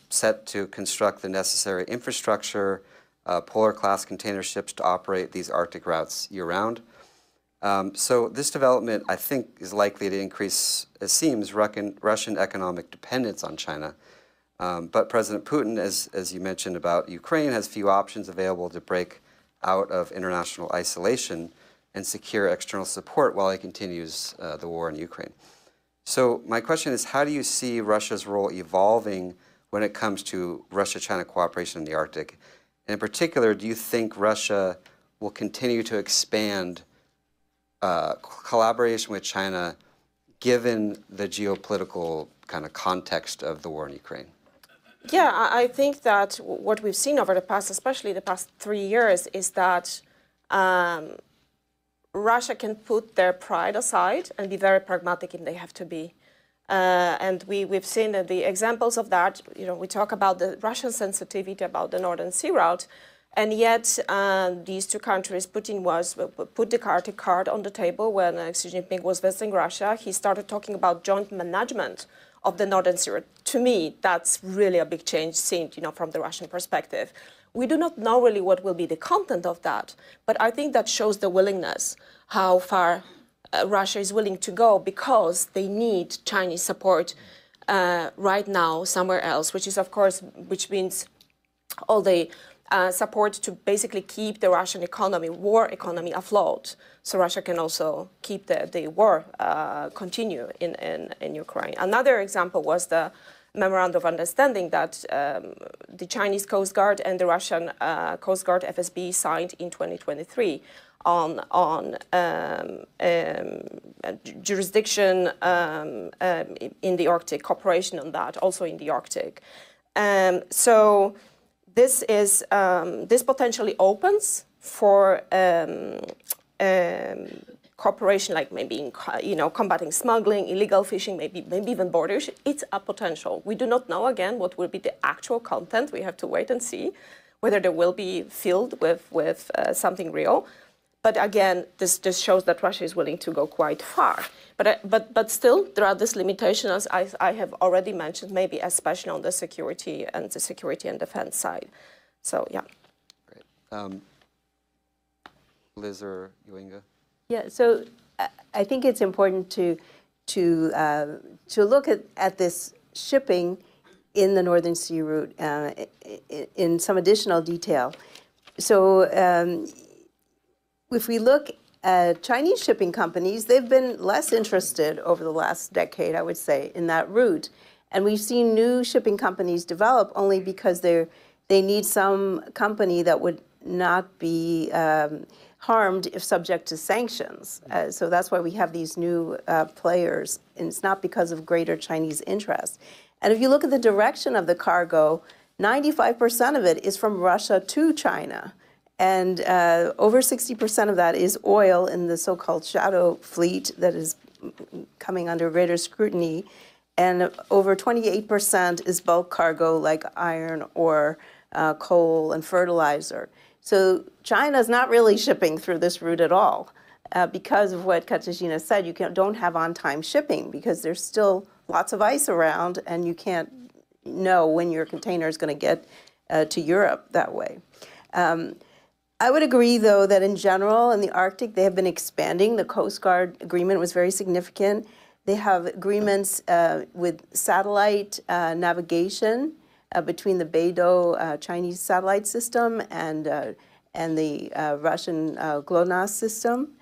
set to construct the necessary infrastructure, polar-class container ships to operate these Arctic routes year-round. So this development, I think, is likely to increase, it seems, Russian economic dependence on China. But President Putin, as you mentioned about Ukraine, has few options available to break out of international isolation and secure external support while he continues the war in Ukraine. So my question is, how do you see Russia's role evolving when it comes to Russia-China cooperation in the Arctic? And in particular, do you think Russia will continue to expand collaboration with China given the geopolitical kind of context of the war in Ukraine? Yeah, I think that what we've seen over the past, especially the past 3 years, is that Russia can put their pride aside and be very pragmatic if they have to be. And we've seen the examples of that. You know, we talk about the Russian sensitivity about the Northern Sea route, and yet these two countries, Putin put the Arctic card on the table when Xi Jinping was visiting Russia. He started talking about joint management of the Northern Sea route. To me, that's really a big change seen, you know, from the Russian perspective. We do not know really what will be the content of that, but I think that shows the willingness, how far Russia is willing to go, because they need Chinese support right now somewhere else, which is, of course, which means all the support to basically keep the Russian economy, war economy, afloat, so Russia can also keep the war continue in Ukraine. Another example was the memorandum of understanding that the Chinese Coast Guard and the Russian Coast Guard FSB signed in 2023 on jurisdiction in the Arctic, cooperation on that, also in the Arctic. So this is this potentially opens for cooperation, like maybe in, combating smuggling, illegal fishing, maybe even borders. It's a potential. We do not know again what will be the actual content. We have to wait and see whether there will be filled with something real. But again, this shows that Russia is willing to go quite far. But still, there are these limitations, as I have already mentioned, maybe especially on the security and defense side. So yeah. Great. Liz or Jo Inge? Yeah. So I think it's important to look at this shipping in the Northern Sea route in some additional detail. So if we look at Chinese shipping companies, they've been less interested over the last decade, I would say, in that route. And we've seen new shipping companies develop only because they need some company that would not be harmed if subject to sanctions. So that's why we have these new players, and it's not because of greater Chinese interest. And if you look at the direction of the cargo, 95% of it is from Russia to China. And over 60% of that is oil in the so-called shadow fleet that is coming under greater scrutiny. And over 28% is bulk cargo like iron ore, coal, and fertilizer. So China's not really shipping through this route at all because of what Katarzyna said. You don't have on-time shipping because there's still lots of ice around and you can't know when your container is going to get to Europe that way. I would agree, though, that in general in the Arctic they have been expanding. The Coast Guard agreement was very significant. They have agreements with satellite navigation between the Beidou Chinese satellite system and the Russian GLONASS system.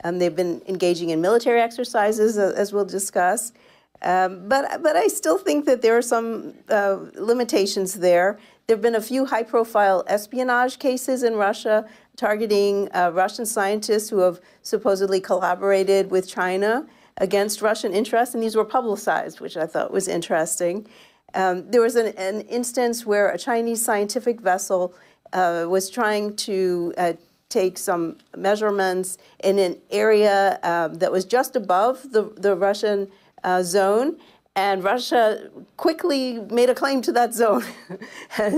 They've been engaging in military exercises, as we'll discuss. But I still think that there are some limitations there. There have been a few high-profile espionage cases in Russia targeting Russian scientists who have supposedly collaborated with China against Russian interests, and these were publicized, which I thought was interesting. There was an instance where a Chinese scientific vessel was trying to take some measurements in an area that was just above the Russian zone, and Russia quickly made a claim to that zone.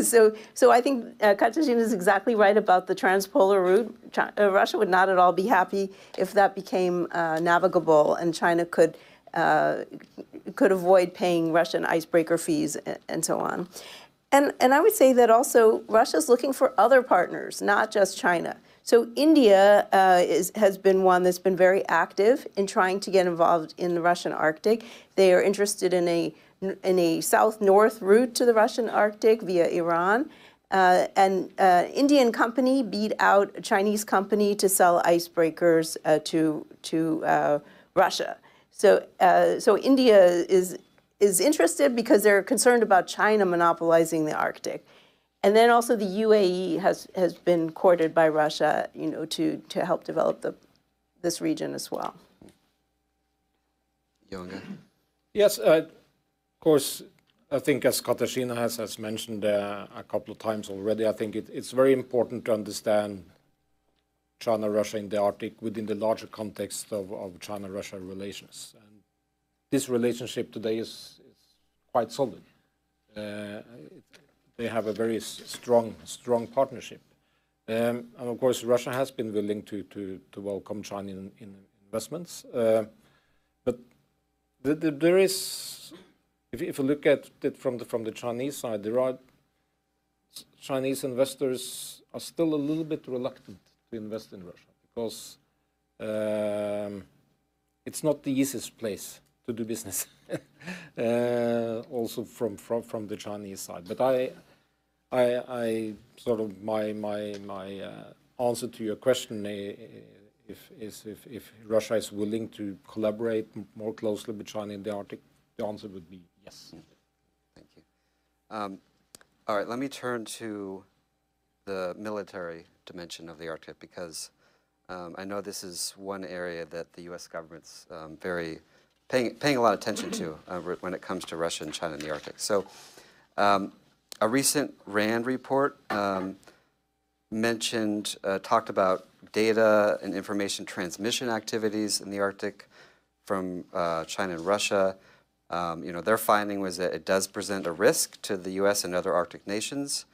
So I think Katarzyna is exactly right about the transpolar route. Russia would not at all be happy if that became navigable, and China could avoid paying Russian icebreaker fees and so on. And I would say that also Russia's looking for other partners, not just China. So India has been one that's been very active in trying to get involved in the Russian Arctic. They are interested in a south-north route to the Russian Arctic via Iran. And Indian company beat out a Chinese company to sell icebreakers to Russia. So India is interested because they're concerned about China monopolizing the Arctic. And then also the UAE has been courted by Russia, to help develop this region as well. Jo Inge? Yes, of course, I think as Katarzyna has mentioned a couple of times already, I think it's very important to understand China-Russia in the Arctic within the larger context of China-Russia relations. And this relationship today is quite solid. They have a very strong partnership. And of course, Russia has been willing to welcome China in investments. But there is, if you look at it from the Chinese side, there are Chinese investors are still a little bit reluctant to invest in Russia because it's not the easiest place to do business. Also from the Chinese side, but I sort of my answer to your question if Russia is willing to collaborate more closely with China in the Arctic, the answer would be yes. Thank you. All right, let me turn to the military dimension of the Arctic because I know this is one area that the U.S. government's paying a lot of attention to when it comes to Russia and China in the Arctic. So a recent RAND report talked about data and information transmission activities in the Arctic from China and Russia. Their finding was that it does present a risk to the U.S. and other Arctic nations,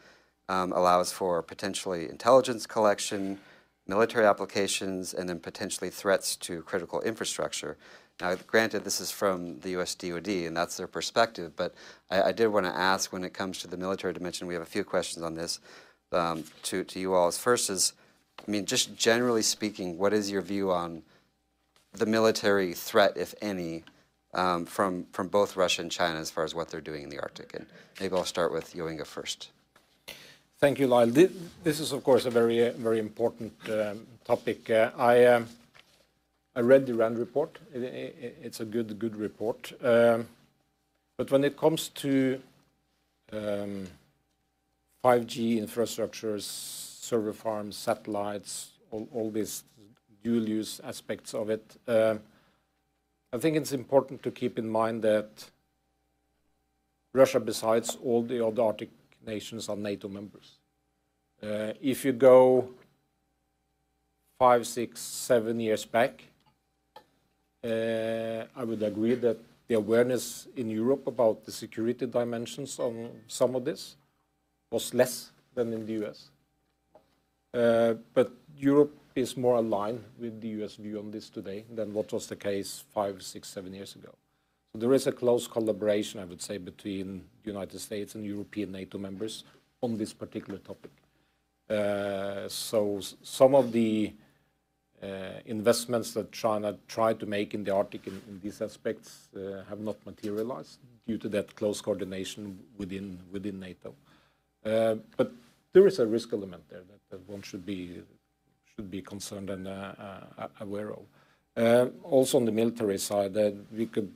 allows for potentially intelligence collection, military applications, and then potentially threats to critical infrastructure. Now, granted, this is from the U.S. DoD, and that's their perspective, but I did want to ask, when it comes to the military dimension, we have a few questions on this to you all. First is, I mean, just generally speaking, what is your view on the military threat, if any, from both Russia and China as far as what they're doing in the Arctic? And maybe I'll start with Jo Inge first. Thank you, Lyle. This is, of course, a very, very important topic. I read the RAND report. It's a good report. But when it comes to 5G infrastructures, server farms, satellites, all these dual-use aspects of it, I think it's important to keep in mind that Russia, besides all the other Arctic nations, are NATO members. If you go 5, 6, 7 years back, I would agree that the awareness in Europe about the security dimensions on some of this was less than in the US. But Europe is more aligned with the US view on this today than what was the case 5, 6, 7 years ago. So there is a close collaboration, I would say, between the United States and European NATO members on this particular topic. So some of the investments that China tried to make in the Arctic in these aspects have not materialized due to that close coordination within NATO. But there is a risk element there that one should be concerned and aware of. Also on the military side, we could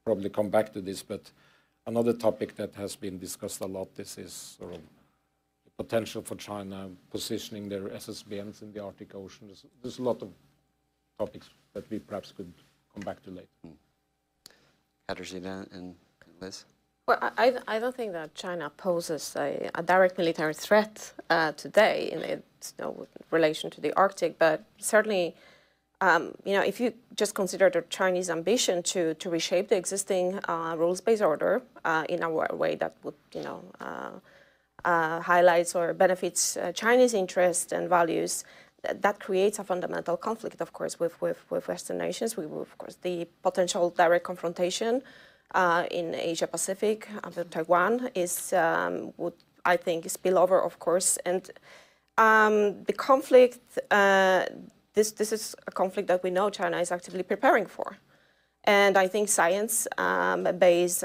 probably come back to this, but another topic that has been discussed a lot, this is sort of the potential for China positioning their SSBNs in the Arctic Ocean. There's a lot of topics that we perhaps could come back to later. Katarzyna and Liz? Well, I don't think that China poses a direct military threat today in its relation to the Arctic, but certainly, if you just consider the Chinese ambition to reshape the existing rules-based order in a way that would, highlights or benefits Chinese interests and values, that creates a fundamental conflict, of course, with Western nations. Of course, the potential direct confrontation in Asia-Pacific, Taiwan would, I think, spill over, of course. And the conflict, this is a conflict that we know China is actively preparing for. And I think science-based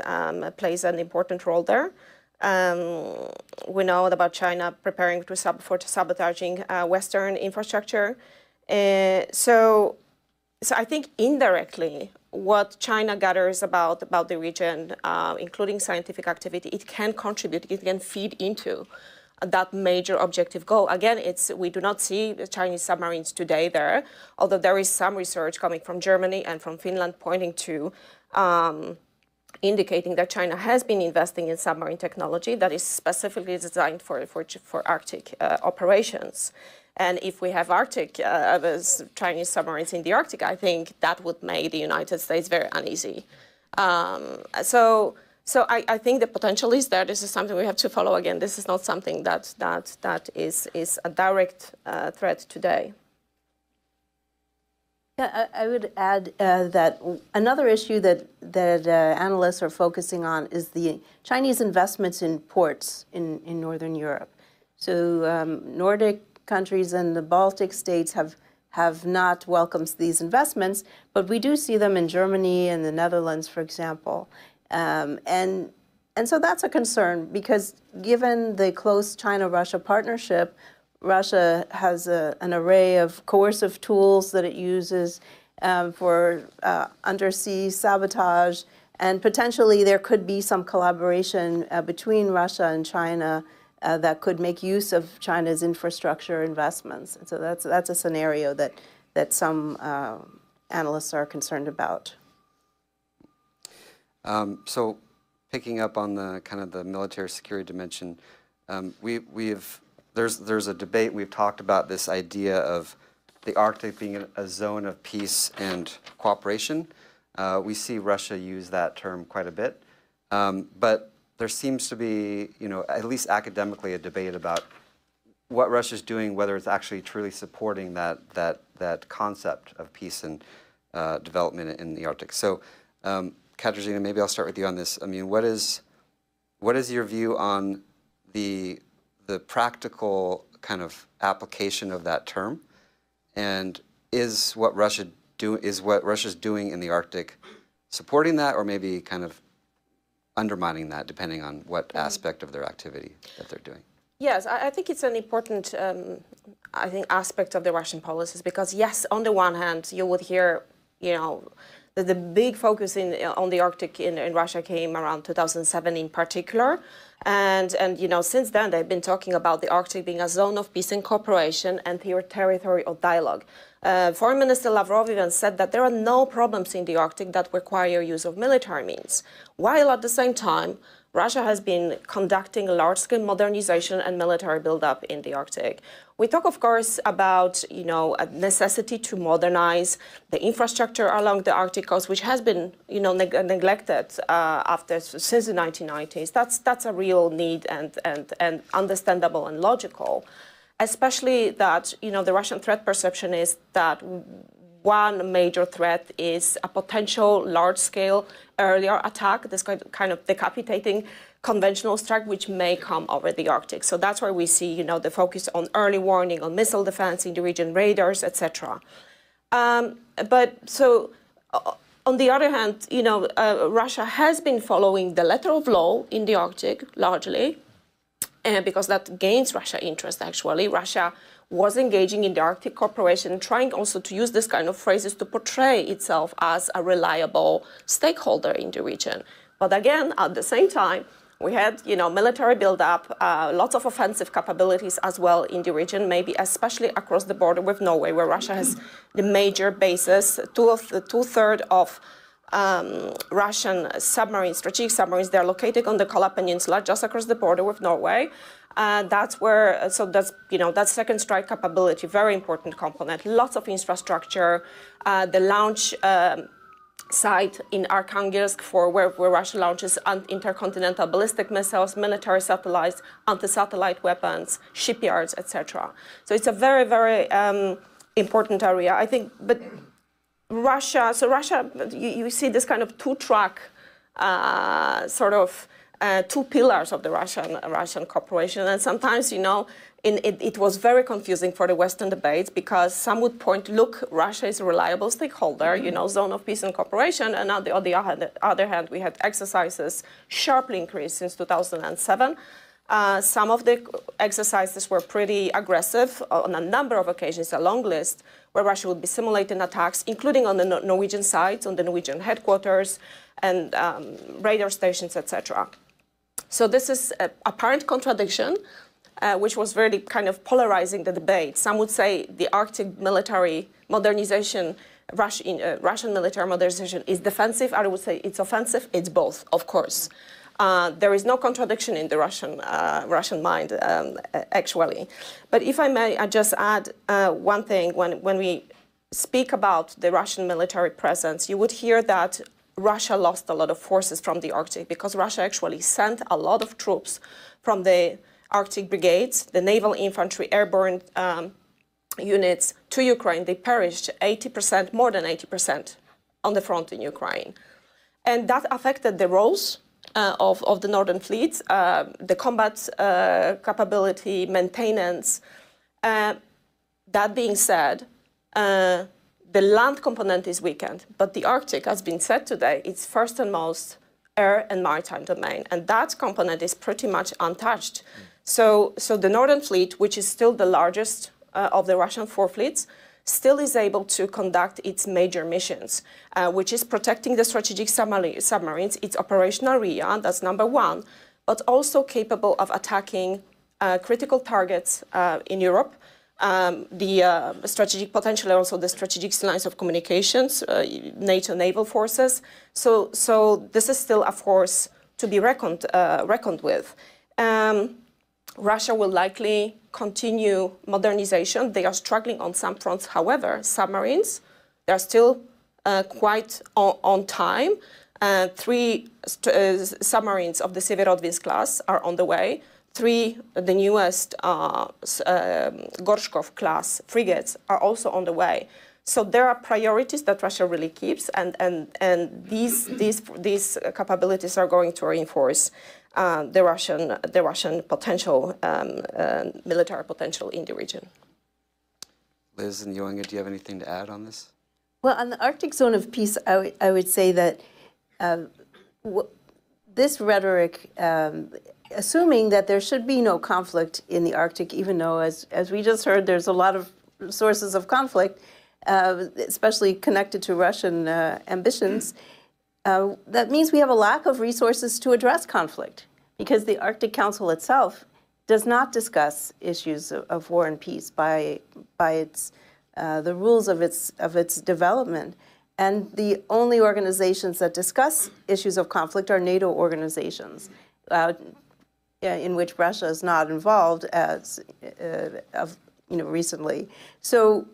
plays an important role there. We know about China preparing for sabotaging Western infrastructure. So I think indirectly, what China gathers about the region, including scientific activity, it can contribute, it can feed into that major objective goal. Again, we do not see the Chinese submarines today there, although there is some research coming from Germany and from Finland pointing to indicating that China has been investing in submarine technology that is specifically designed for Arctic operations. And if we have Chinese submarines in the Arctic, I think that would make the United States very uneasy. So I think the potential is there. This is something we have to follow. Again, this is not something that is a direct threat today. Yeah, I would add that another issue that analysts are focusing on is the Chinese investments in ports in Northern Europe. So Nordic countries and the Baltic states have not welcomed these investments, but we do see them in Germany and the Netherlands, for example. And so that's a concern because given the close China-Russia partnership, Russia has an array of coercive tools that it uses for undersea sabotage, and potentially there could be some collaboration between Russia and China that could make use of China's infrastructure investments. And so that's a scenario that some analysts are concerned about. So picking up on the kind of the military security dimension, there's a debate. We've talked about this idea of the Arctic being a zone of peace and cooperation. We see Russia use that term quite a bit, but there seems to be, at least academically, a debate about what Russia's doing, whether it's actually truly supporting that concept of peace and development in the Arctic. So, Katarzyna, maybe I'll start with you on this. I mean, what is your view on the practical kind of application of that term, and is what Russia's doing in the Arctic supporting that, or maybe kind of undermining that, depending on what aspect of their activity that they're doing? Yes, I think it's an important aspect of the Russian policies, because yes, on the one hand, you would hear, that the big focus on the Arctic in Russia came around 2007 in particular. And since then, they've been talking about the Arctic being a zone of peace and cooperation and territory of dialogue. Foreign Minister Lavrov even said that there are no problems in the Arctic that require use of military means, while at the same time, Russia has been conducting large-scale modernization and military buildup in the Arctic. We talk, of course, about a necessity to modernize the infrastructure along the Arctic coast, which has been neglected since the 1990s. That's a real need and understandable and logical, especially that the Russian threat perception is that one major threat is a potential large-scale earlier attack, this kind of decapitating conventional strike, which may come over the Arctic. So that's why we see, the focus on early warning, on missile defense in the region, radars, etc. But so, on the other hand, Russia has been following the letter of law in the Arctic largely, because that gains Russia interest. Actually, Russia was engaging in the Arctic cooperation, trying also to use this kind of phrases to portray itself as a reliable stakeholder in the region. But again, at the same time, we had, military buildup, lots of offensive capabilities as well in the region, maybe especially across the border with Norway, where Russia has the major bases. Two-thirds of Russian submarines, strategic submarines, they're located on the Kola Peninsula, just across the border with Norway. That's where, that's second strike capability, very important component. Lots of infrastructure, the launch site in Arkhangelsk where Russia launches intercontinental ballistic missiles, military satellites, anti-satellite weapons, shipyards, etc. So it's a very, very important area, I think. But Russia, you see this kind of two-track two pillars of the Russian cooperation, and sometimes, it was very confusing for the Western debates, because some would point, look, Russia is a reliable stakeholder, zone of peace and cooperation, and on the other hand, we had exercises sharply increased since 2007. Some of the exercises were pretty aggressive on a number of occasions, a long list, where Russia would be simulating attacks, including on the Norwegian sites, on the Norwegian headquarters, and radar stations, etc. So this is an apparent contradiction. which was really kind of polarizing the debate. Some would say the Arctic military modernization, Russian military modernization is defensive. I would say it's offensive. It's both, of course. There is no contradiction in the Russian mind, actually. But if I may, I just add one thing. When we speak about the Russian military presence, you would hear that Russia lost a lot of forces from the Arctic because Russia actually sent a lot of troops from the Arctic brigades, the naval infantry, airborne units to Ukraine. They perished 80%, more than 80% on the front in Ukraine. And that affected the roles of the Northern fleets, the combat capability, maintenance. That being said, the land component is weakened, but the Arctic, as been said today, it's first and most air and maritime domain, and that component is pretty much untouched. So the Northern Fleet, which is still the largest of the Russian four fleets, still is able to conduct its major missions, which is protecting the strategic submarines, its operational area, that's number one, but also capable of attacking critical targets in Europe, the strategic potential, also the strategic lines of communications, NATO naval forces. So this is still a force to be reckoned with. Russia will likely continue modernization. They are struggling on some fronts. However, submarines, they're still quite on time. 3 submarines of the Severodvinsk class are on the way. 3, the newest Gorshkov class frigates are also on the way. So there are priorities that Russia really keeps, and these capabilities are going to reinforce the Russian potential, military potential in the region. Liz and Jo Inge, do you have anything to add on this? Well, on the Arctic zone of peace, I would say that this rhetoric, assuming that there should be no conflict in the Arctic, even though, as we just heard, there's a lot of sources of conflict, especially connected to Russian ambitions, that means we have a lack of resources to address conflict, because the Arctic Council itself does not discuss issues of war and peace by its the rules of its development. And the only organizations that discuss issues of conflict are NATO organizations, in which Russia is not involved as recently. So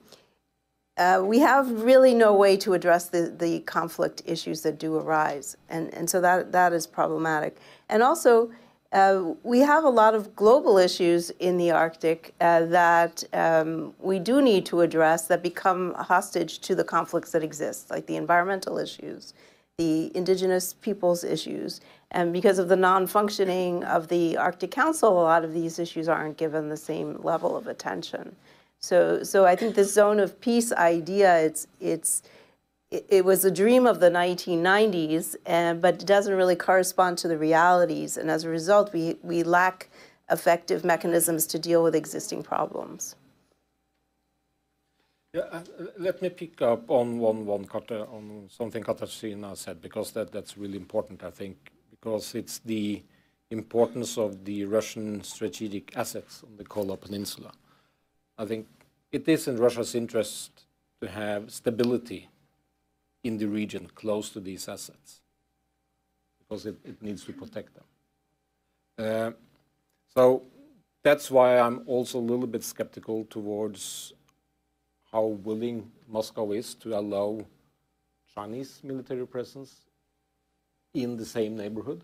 we have really no way to address the conflict issues that do arise, and so that is problematic. And also, we have a lot of global issues in the Arctic that we do need to address that become hostage to the conflicts that exist, like the environmental issues, the indigenous peoples issues. And because of the non-functioning of the Arctic Council, a lot of these issues aren't given the same level of attention. So I think the zone of peace idea, it was a dream of the 1990s, but it doesn't really correspond to the realities. And as a result, we lack effective mechanisms to deal with existing problems. Yeah, let me pick up on something Katarzyna said, because that's really important, I think, because it's the importance of the Russian strategic assets on the Kola Peninsula. I think it is in Russia's interest to have stability in the region close to these assets, because it needs to protect them. So that's why I'm also a little bit skeptical towards how willing Moscow is to allow Chinese military presence in the same neighborhood,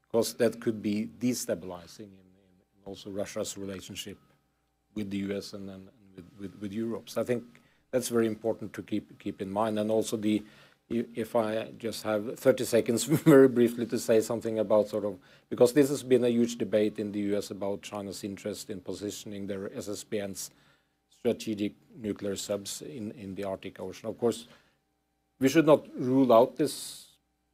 because that could be destabilizing in also Russia's relationship with the US and with Europe. So I think that's very important to keep in mind. And also if I just have 30 seconds very briefly to say something about because this has been a huge debate in the US about China's interest in positioning their SSBN's strategic nuclear subs in the Arctic Ocean. Of course, we should not rule out this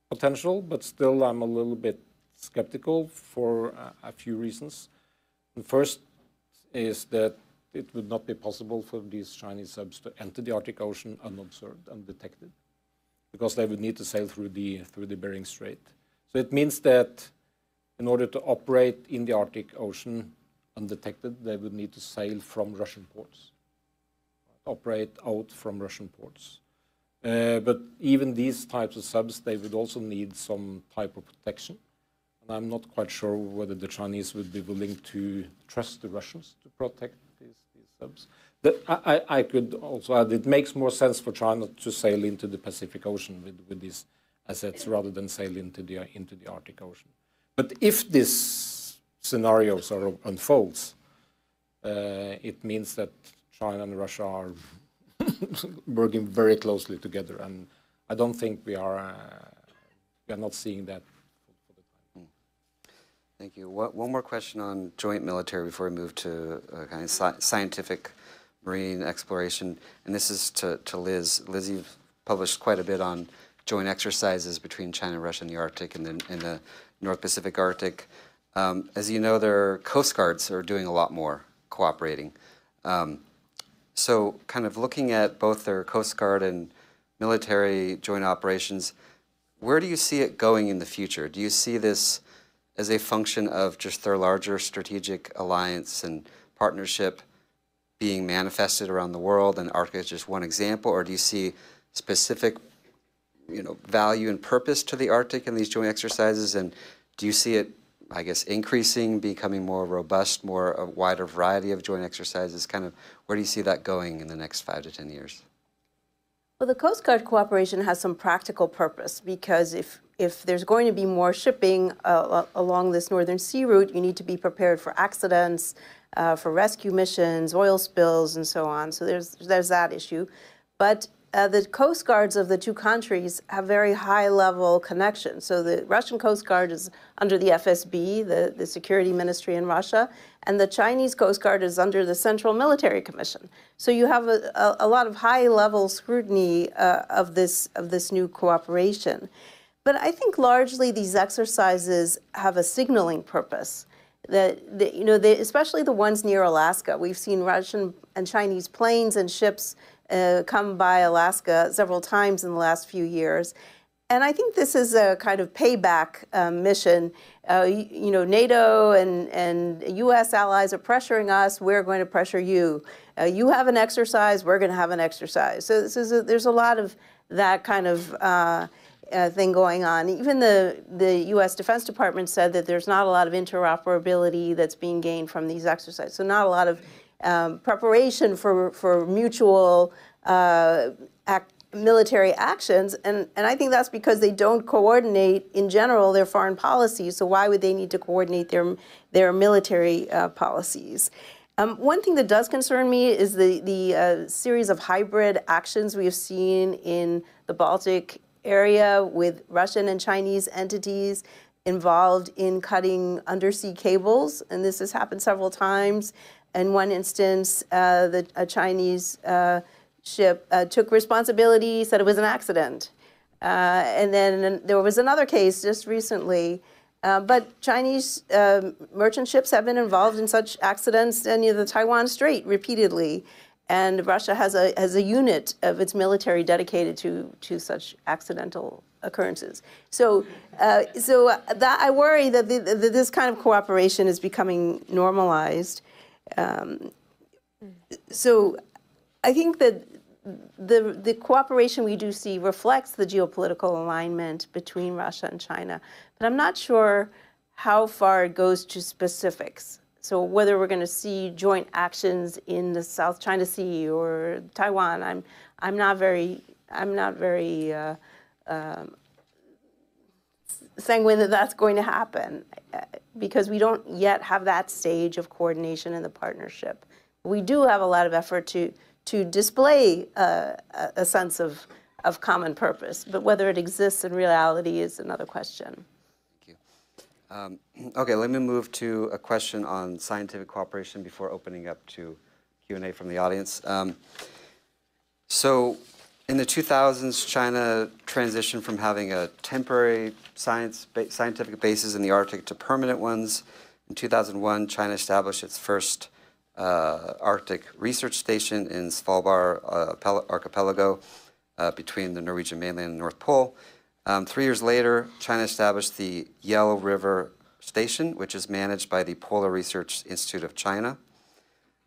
potential, but still I'm a little bit skeptical for a few reasons. The first is that it would not be possible for these Chinese subs to enter the Arctic Ocean unobserved, undetected, because they would need to sail through the Bering Strait. So it means that in order to operate in the Arctic Ocean undetected, they would need to sail from Russian ports, operate out from Russian ports. But even these types of subs, they would also need some type of protection. And I'm not quite sure whether the Chinese would be willing to trust the Russians to protect these subs. I could also add, it makes more sense for China to sail into the Pacific Ocean with these assets rather than sail into the Arctic Ocean. But if this scenario sort of unfolds, it means that China and Russia are working very closely together, and I don't think we are not seeing that for the time. Thank you. One more question on joint military before we move to kind of scientific marine exploration, and this is to Liz. Liz, you've published quite a bit on joint exercises between China and Russia in the Arctic and in the North Pacific Arctic. As you know, their coast guards are doing a lot more cooperating. So kind of looking at both their Coast Guard and military joint operations, where do you see it going in the future? Do you see this as a function of just their larger strategic alliance and partnership being manifested around the world, and Arctic is just one example, or do you see specific value and purpose to the Arctic in these joint exercises, and do you see it, I guess, increasing, becoming more robust, a wider variety of joint exercises? Kind of, where do you see that going in the next 5 to 10 years? Well, the Coast Guard cooperation has some practical purpose, because if there's going to be more shipping along this northern sea route, you need to be prepared for accidents, for rescue missions, oil spills, and so on. So there's that issue. But the Coast Guards of the two countries have very high-level connections. So the Russian Coast Guard is under the FSB, the Security Ministry in Russia, and the Chinese Coast Guard is under the Central Military Commission. So you have a lot of high-level scrutiny of this new cooperation. But I think largely these exercises have a signaling purpose. Especially the ones near Alaska. We've seen Russian and Chinese planes and ships come by Alaska several times in the last few years. And I think this is a kind of payback mission. NATO and U.S. allies are pressuring us. We're going to pressure you. You have an exercise. We're going to have an exercise. So there's a lot of that kind of thing going on. Even the U.S. Defense Department said that there's not a lot of interoperability that's being gained from these exercises. So not a lot of preparation for mutual military actions, and I think that's because they don't coordinate in general their foreign policies. So why would they need to coordinate their military policies? One thing that does concern me is the series of hybrid actions we have seen in the Baltic area with Russian and Chinese entities involved in cutting undersea cables, and this has happened several times. In one instance, a Chinese ship took responsibility, said it was an accident. And then there was another case just recently. But Chinese merchant ships have been involved in such accidents near the Taiwan Strait repeatedly. And Russia has a unit of its military dedicated to such accidental occurrences. So that I worry that this kind of cooperation is becoming normalized. So I think that the cooperation we do see reflects the geopolitical alignment between Russia and China, but I'm not sure how far it goes to specifics. So whether we're going to see joint actions in the South China Sea or Taiwan, I'm not very sanguine that that's going to happen, because we don't yet have that stage of coordination in the partnership. We do have a lot of effort to display a sense of common purpose, but whether it exists in reality is another question. Thank you. Okay, let me move to a question on scientific cooperation before opening up to Q&A from the audience. So in the 2000s, China transitioned from having a temporary scientific bases in the Arctic to permanent ones. In 2001, China established its first Arctic research station in Svalbard archipelago between the Norwegian mainland and North Pole. 3 years later, China established the Yellow River Station, which is managed by the Polar Research Institute of China.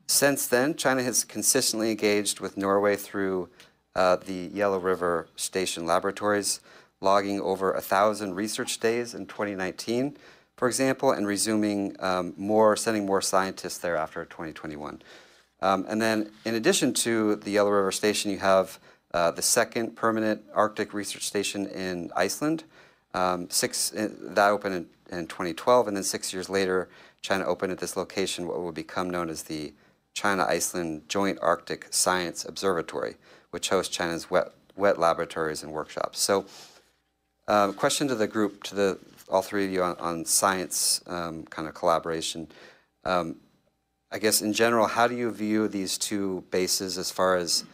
Since then, China has consistently engaged with Norway through the Yellow River Station laboratories, logging over 1,000 research days in 2019, for example, and resuming sending more scientists there after 2021. And then, in addition to the Yellow River Station, you have the second permanent Arctic research station in Iceland. That opened in 2012, and then 6 years later, China opened at this location what will become known as the China-Iceland Joint Arctic Science Observatory, which hosts China's wet laboratories and workshops. So, question to the group, to all three of you on science kind of collaboration. I guess in general, how do you view these two bases as far as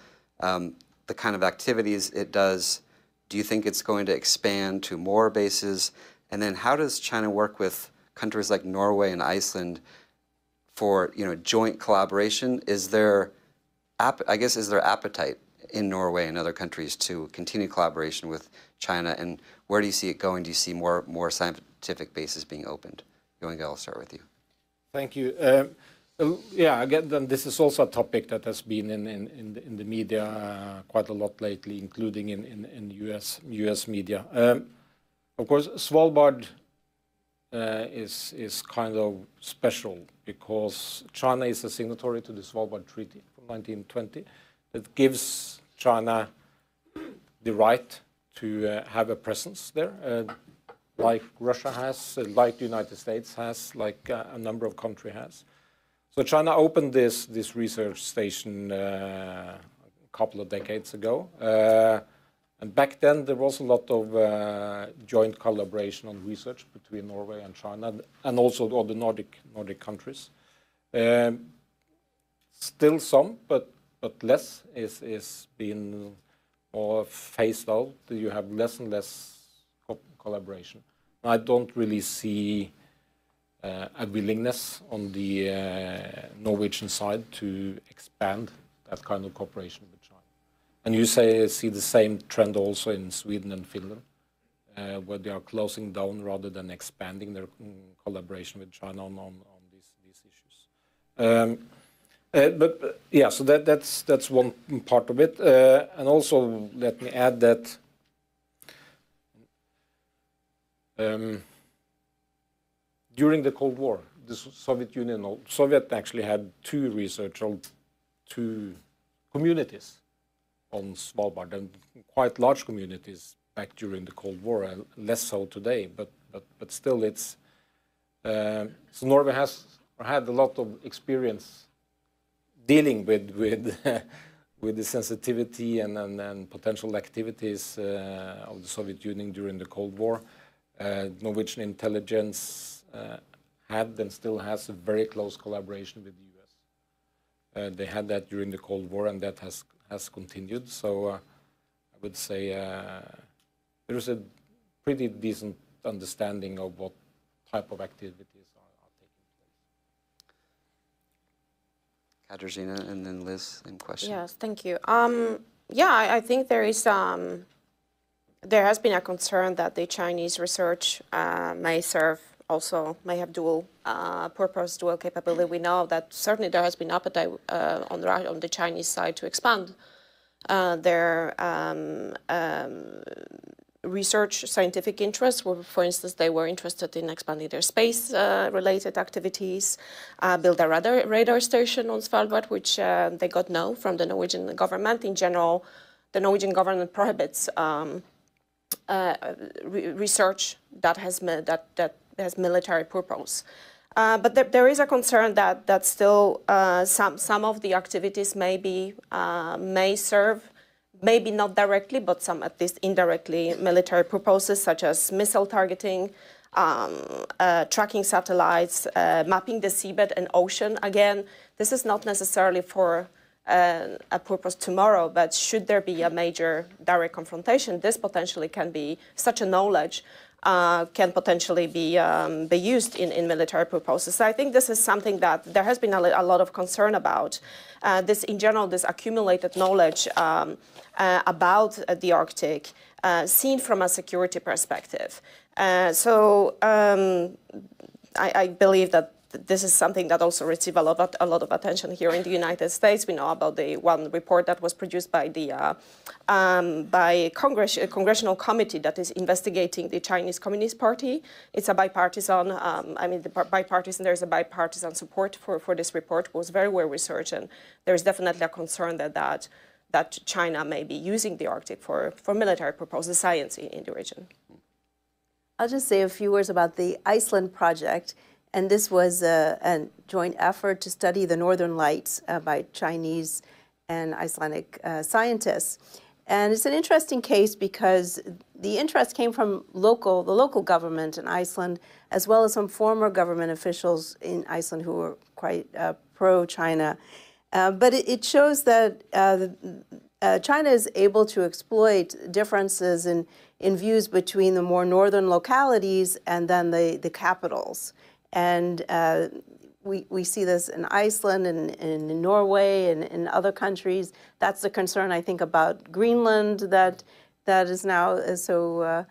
the kind of activities it does? Do you think it's going to expand to more bases? And then how does China work with countries like Norway and Iceland for joint collaboration? Is there appetite in Norway and other countries to continue collaboration with China? And where do you see it going? Do you see more scientific bases being opened? Jo Inge, I'll start with you. Thank you. Yeah, again, then this is also a topic that has been in the media quite a lot lately, including in U.S. media. Of course, Svalbard is kind of special because China is a signatory to the Svalbard Treaty from 1920 that gives China the right to have a presence there, like Russia has, like the United States has, like a number of countries has. So China opened this research station a couple of decades ago. And back then, there was a lot of joint collaboration on research between Norway and China, and also all the Nordic countries. Still some, but less is being more phased out. You have less and less collaboration. I don't really see a willingness on the Norwegian side to expand that kind of cooperation with China. And you see the same trend also in Sweden and Finland, where they are closing down rather than expanding their collaboration with China on these issues. But yeah, so that's one part of it. And also, let me add that during the Cold War, the Soviet actually had two communities on Svalbard, and quite large communities back during the Cold War, and less so today. But still, it's so Norway has had a lot of experience dealing with the sensitivity and potential activities of the Soviet Union during the Cold War. Norwegian intelligence had and still has a very close collaboration with the U.S. They had that during the Cold War, and that has continued. So I would say there is a pretty decent understanding of what type of activities are taking place. Katarzyna, and then Liz, same question. Yes, thank you. Yeah, I think there is there has been a concern that the Chinese research may have dual purpose, dual capability. We know that certainly there has been appetite on the Chinese side to expand their research scientific interests. For instance, they were interested in expanding their space-related activities, build a radar station on Svalbard, which they got no from the Norwegian government. In general, the Norwegian government prohibits research that has military purpose. But there is a concern that still some of the activities may serve, maybe not directly, but some at least indirectly, military purposes such as missile targeting, tracking satellites, mapping the seabed and ocean. Again, this is not necessarily for a purpose tomorrow, but should there be a major direct confrontation, this potentially can be, such a knowledge can potentially be used in military purposes. So I think this is something that there has been a lot of concern about. This, in general, this accumulated knowledge about the Arctic, seen from a security perspective. I believe that this is something that also received a lot of attention here in the United States. We know about the one report that was produced by the a congressional committee that is investigating the Chinese Communist Party. It's a bipartisan. There's a bipartisan support for this report. It was very well researched, and there's definitely a concern that China may be using the Arctic for military purposes, science in the region. I'll just say a few words about the Iceland project. And this was a joint effort to study the Northern Lights by Chinese and Icelandic scientists. And it's an interesting case because the interest came from the local government in Iceland, as well as some former government officials in Iceland who were quite pro-China. But it shows that China is able to exploit differences in views between the more northern localities and then the capitals. And we see this in Iceland and in Norway and in other countries. That's the concern, I think, about Greenland that is now so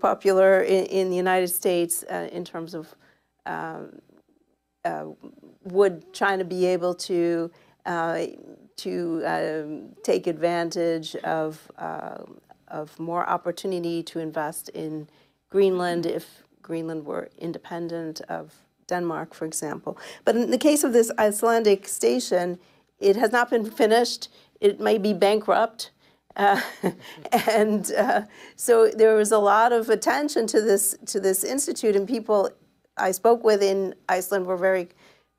popular in the United States in terms of would China be able to take advantage of more opportunity to invest in Greenland if Greenland were independent of Denmark, for example. But in the case of this Icelandic station, it has not been finished. It may be bankrupt. So there was a lot of attention to this institute, and people I spoke with in Iceland were very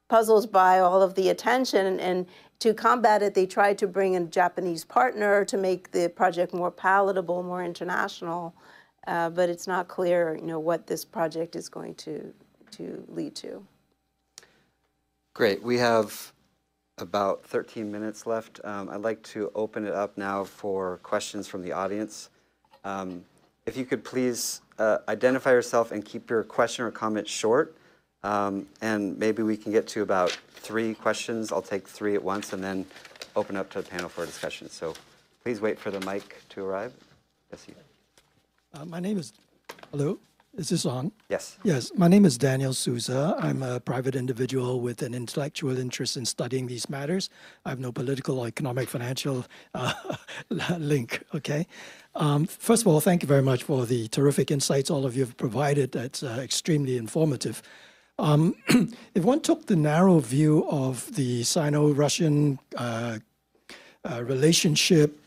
puzzled by all of the attention. And to combat it, they tried to bring a Japanese partner to make the project more palatable, more international. But it's not clear, what this project is going to lead to. Great. We have about 13 minutes left. I'd like to open it up now for questions from the audience. If you could please identify yourself and keep your question or comment short. And maybe we can get to about 3 questions. I'll take 3 at once and then open up to the panel for a discussion. So please wait for the mic to arrive. Yes, you. My name is, hello, is this on? Yes. Yes, my name is Daniel Souza. I'm a private individual with an intellectual interest in studying these matters. I have no political, economic, financial link, okay? First of all, thank you very much for the terrific insights all of you have provided. That's extremely informative. If one took the narrow view of the Sino-Russian relationship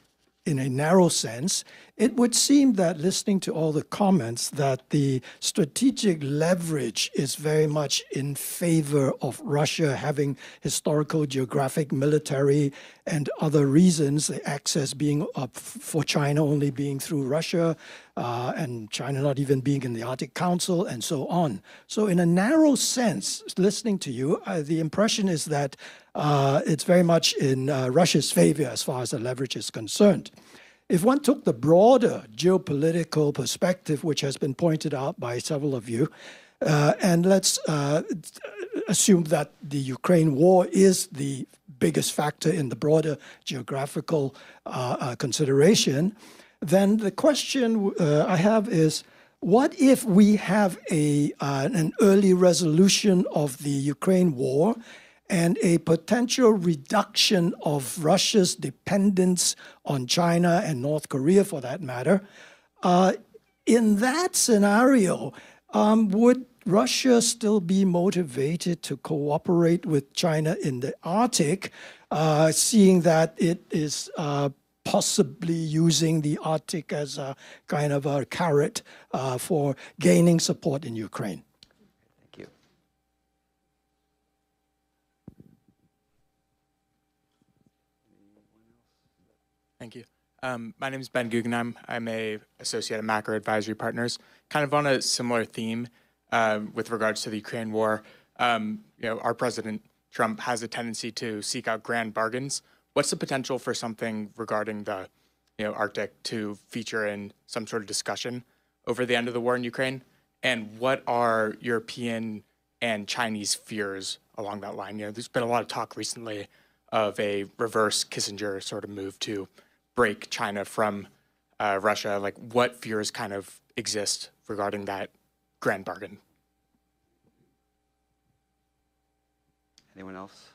in a narrow sense, it would seem that listening to all the comments that the strategic leverage is very much in favor of Russia having historical, geographic, military, and other reasons, the access being up for China only being through Russia, and China not even being in the Arctic Council, and so on. So in a narrow sense, listening to you, the impression is that it's very much in Russia's favor as far as the leverage is concerned. If one took the broader geopolitical perspective, which has been pointed out by several of you, and let's assume that the Ukraine war is the biggest factor in the broader geographical consideration, then the question I have is, what if we have an early resolution of the Ukraine war and a potential reduction of Russia's dependence on China and North Korea, for that matter? In that scenario, would Russia still be motivated to cooperate with China in the Arctic, seeing that it is possibly using the Arctic as a kind of a carrot for gaining support in Ukraine? Thank you. Thank you. My name is Ben Guggenheim. I'm an associate at Macro Advisory Partners. Kind of on a similar theme with regards to the Ukraine war. Our President Trump has a tendency to seek out grand bargains. What's the potential for something regarding the Arctic to feature in some sort of discussion over the end of the war in Ukraine? And what are European and Chinese fears along that line? There's been a lot of talk recently of a reverse Kissinger sort of move to break China from Russia. Like, what fears kind of exist regarding that grand bargain. Anyone else?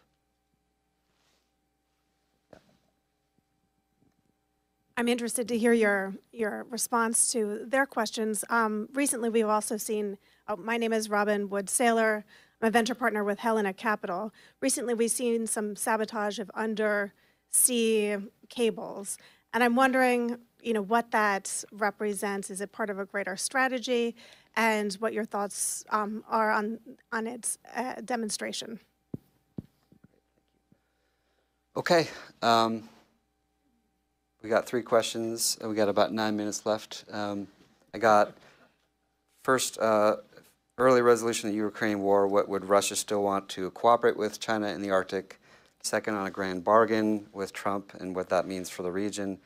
I'm interested to hear your response to their questions. Recently, we've also seen, my name is Robin Wood-Saylor. I'm a venture partner with Helena Capital. Recently, we've seen some sabotage of undersea cables. And I'm wondering, what that represents. Is it part of a greater strategy? And what your thoughts are on its demonstration. Okay. We got 3 questions. We got about 9 minutes left. I got first, early resolution of the Ukraine war. What would Russia still want to cooperate with China in the Arctic? Second, on a grand bargain with Trump and what that means for the region.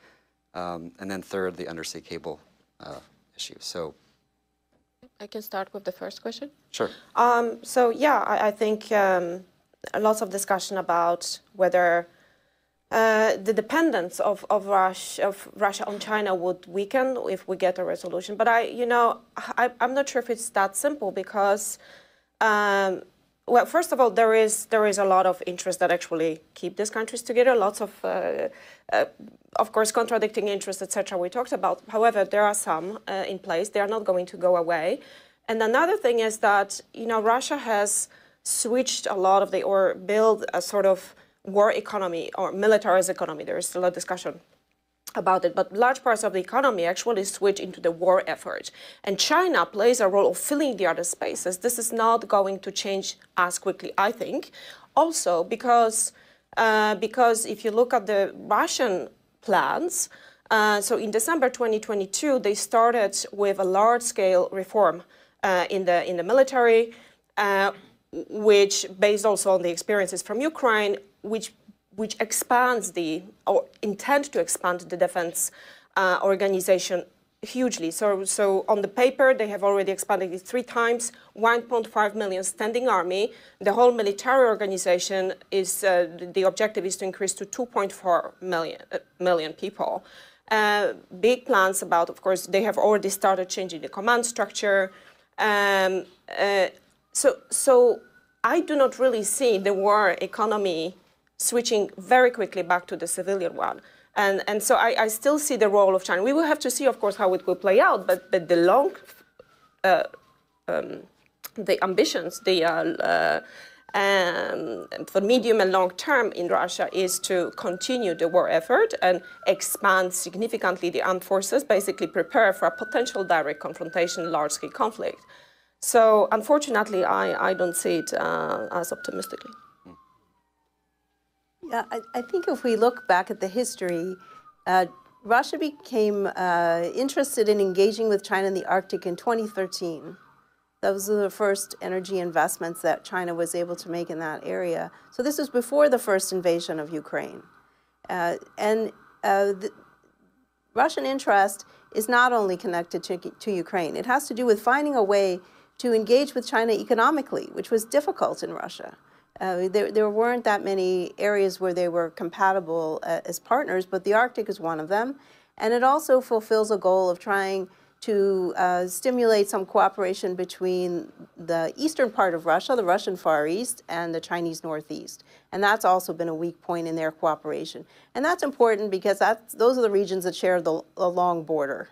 And then third, the undersea cable issue. So I can start with the first question. Sure. So yeah, I think lots of discussion about whether the dependence of Russia on China would weaken if we get a resolution. But I'm not sure if it's that simple because, well, first of all, there is a lot of interest that actually keep these countries together. Lots of course, contradicting interests, etc. We talked about. However, there are some in place. They are not going to go away. And another thing is that Russia has switched a lot of or built a sort of war economy or militarized economy. There is still a discussion about it, but large parts of the economy actually switch into the war effort. And China plays a role of filling the other spaces. This is not going to change as quickly, I think. Also because if you look at the Russian plans, so in December 2022, they started with a large-scale reform in the military, which based also on the experiences from Ukraine, which expands or intend to expand the defense organization hugely. So on the paper, they have already expanded it 3 times, 1.5 million standing army. The whole military organization is, the objective is to increase to 2.4 million people. Big plans about, of course, they have already started changing the command structure. So I do not really see the war economy switching very quickly back to the civilian one. And so I still see the role of China. We will have to see, of course, how it will play out, but the ambitions, for medium and long term in Russia is to continue the war effort and expand significantly the armed forces, basically prepare for a potential direct confrontation, large-scale conflict. So unfortunately, I don't see it as optimistically. Yeah, I think if we look back at the history, Russia became interested in engaging with China in the Arctic in 2013. Those were the first energy investments that China was able to make in that area. So this was before the first invasion of Ukraine. The Russian interest is not only connected to Ukraine. It has to do with finding a way to engage with China economically, which was difficult in Russia. There weren't that many areas where they were compatible as partners, but the Arctic is one of them. And it also fulfills a goal of trying to stimulate some cooperation between the eastern part of Russia, the Russian Far East, and the Chinese Northeast. And that's also been a weak point in their cooperation. And that's important because those are the regions that share the long border.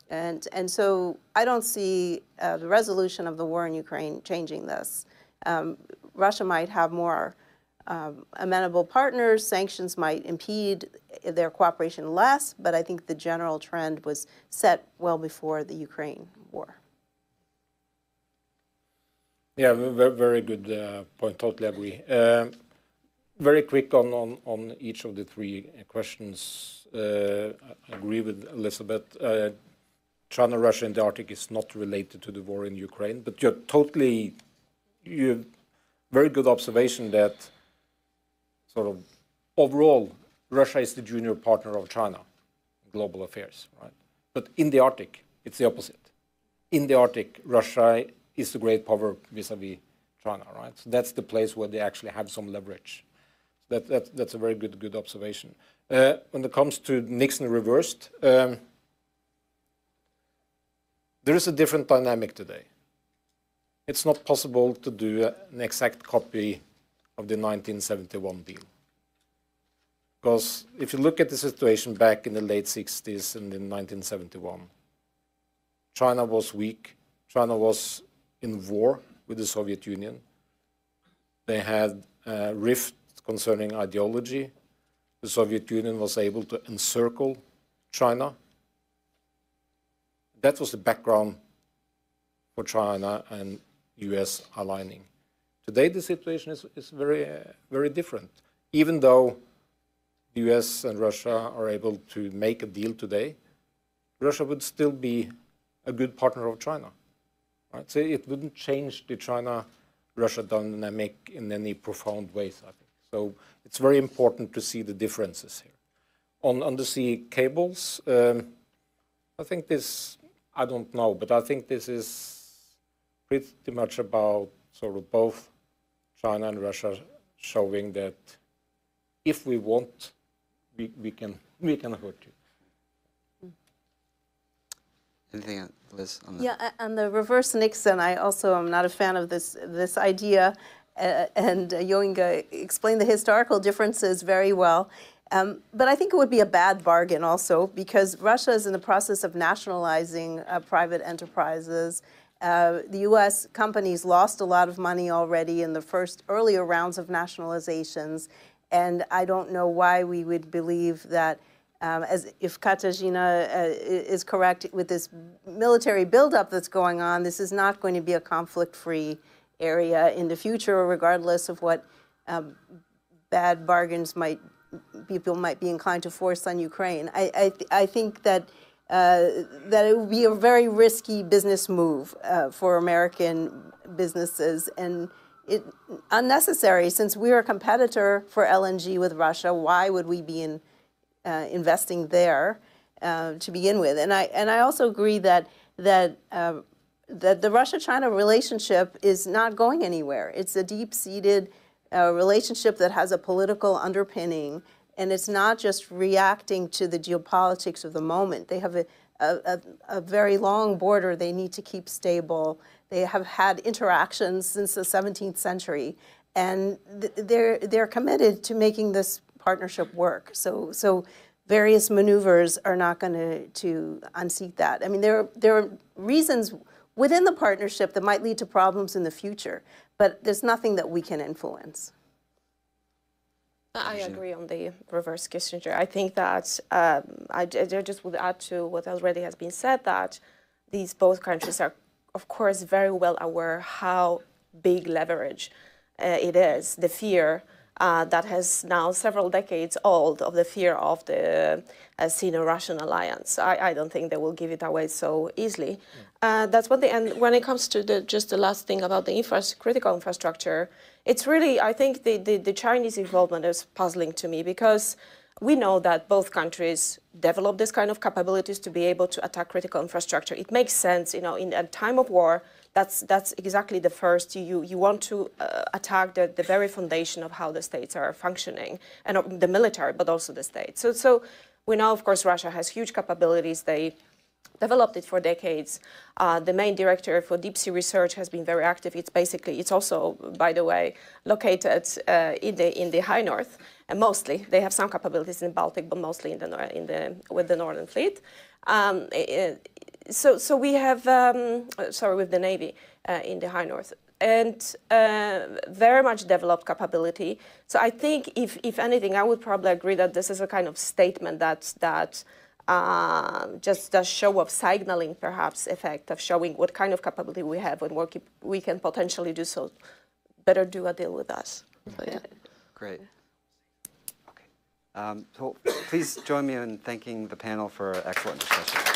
And so I don't see the resolution of the war in Ukraine changing this. Russia might have more amenable partners. Sanctions might impede their cooperation less, but I think the general trend was set well before the Ukraine war. Yeah, very good point. Totally agree. Very quick on each of the 3 questions. I agree with Elizabeth. China, Russia, and the Arctic is not related to the war in Ukraine, but you very good observation that sort of overall Russia is the junior partner of China in global affairs, right? But in the Arctic, it's the opposite. In the Arctic, Russia is the great power vis-a-vis China, right? So that's the place where they actually have some leverage. That's a very good observation. When it comes to Nixon reversed, There is a different dynamic today. It's not possible to do an exact copy of the 1971 deal. Because if you look at the situation back in the late 60s and in 1971, China was weak. China was in war with the Soviet Union. They had a rift concerning ideology. The Soviet Union was able to encircle China. That was the background for China and US aligning. Today the situation is very, very different. Even though the US and Russia are able to make a deal today, Russia would still be a good partner of China. Right? So it wouldn't change the China-Russia dynamic in any profound ways, I think. So it's very important to see the differences here. On undersea cables, I think this, I don't know, but I think this is pretty much about sort of both China and Russia showing that if we want, we can hurt you. Anything, Liz? On the Yeah, and the reverse Nixon, I also am not a fan of this idea, and Jo Inge explained the historical differences very well. But I think it would be a bad bargain also, because Russia is in the process of nationalizing private enterprises. The US companies lost a lot of money already in the earlier rounds of nationalizations, and I don't know why we would believe that as if Katarzyna is correct with this military buildup that's going on, this is not going to be a conflict-free area in the future, regardless of what bad bargains people might be inclined to force on Ukraine. I think that that it would be a very risky business move for American businesses, and unnecessary, since we're a competitor for LNG with Russia. Why would we be investing there to begin with? And I also agree that the Russia-China relationship is not going anywhere. It's a deep-seated relationship that has a political underpinning, and it's not just reacting to the geopolitics of the moment. They have a very long border they need to keep stable. They have had interactions since the 17th century, and they're committed to making this partnership work. So various maneuvers are not going to unseat that. I mean, there are reasons within the partnership that might lead to problems in the future, but there's nothing that we can influence. I agree on the reverse Kissinger. I think that I just would add to what already has been said, that these both countries are, of course, very well aware how big leverage it is, the fear that has now several decades old of the fear of the Sino-Russian alliance. I don't think they will give it away so easily. That's one thing. And when it comes to just the last thing about the critical infrastructure, it's really, I think the Chinese involvement is puzzling to me, because we know that both countries develop this kind of capabilities to be able to attack critical infrastructure. It makes sense, in a time of war. That's exactly the first. You want to attack the very foundation of how the states are functioning, and the military, but also the state. So we know, of course, Russia has huge capabilities. They developed it for decades. The main director for deep sea research has been very active. It's also, by the way, located in the high north, and mostly they have some capabilities in the Baltic, but mostly with the Northern Fleet. So we have, with the Navy in the high north, and very much developed capability. So I think, if anything, I would probably agree that this is a kind of statement that just a show of signaling, perhaps, effect of showing what kind of capability we have and what we can potentially do. So better do a deal with us. So, yeah. Great. Okay. So please join me in thanking the panel for an excellent discussion.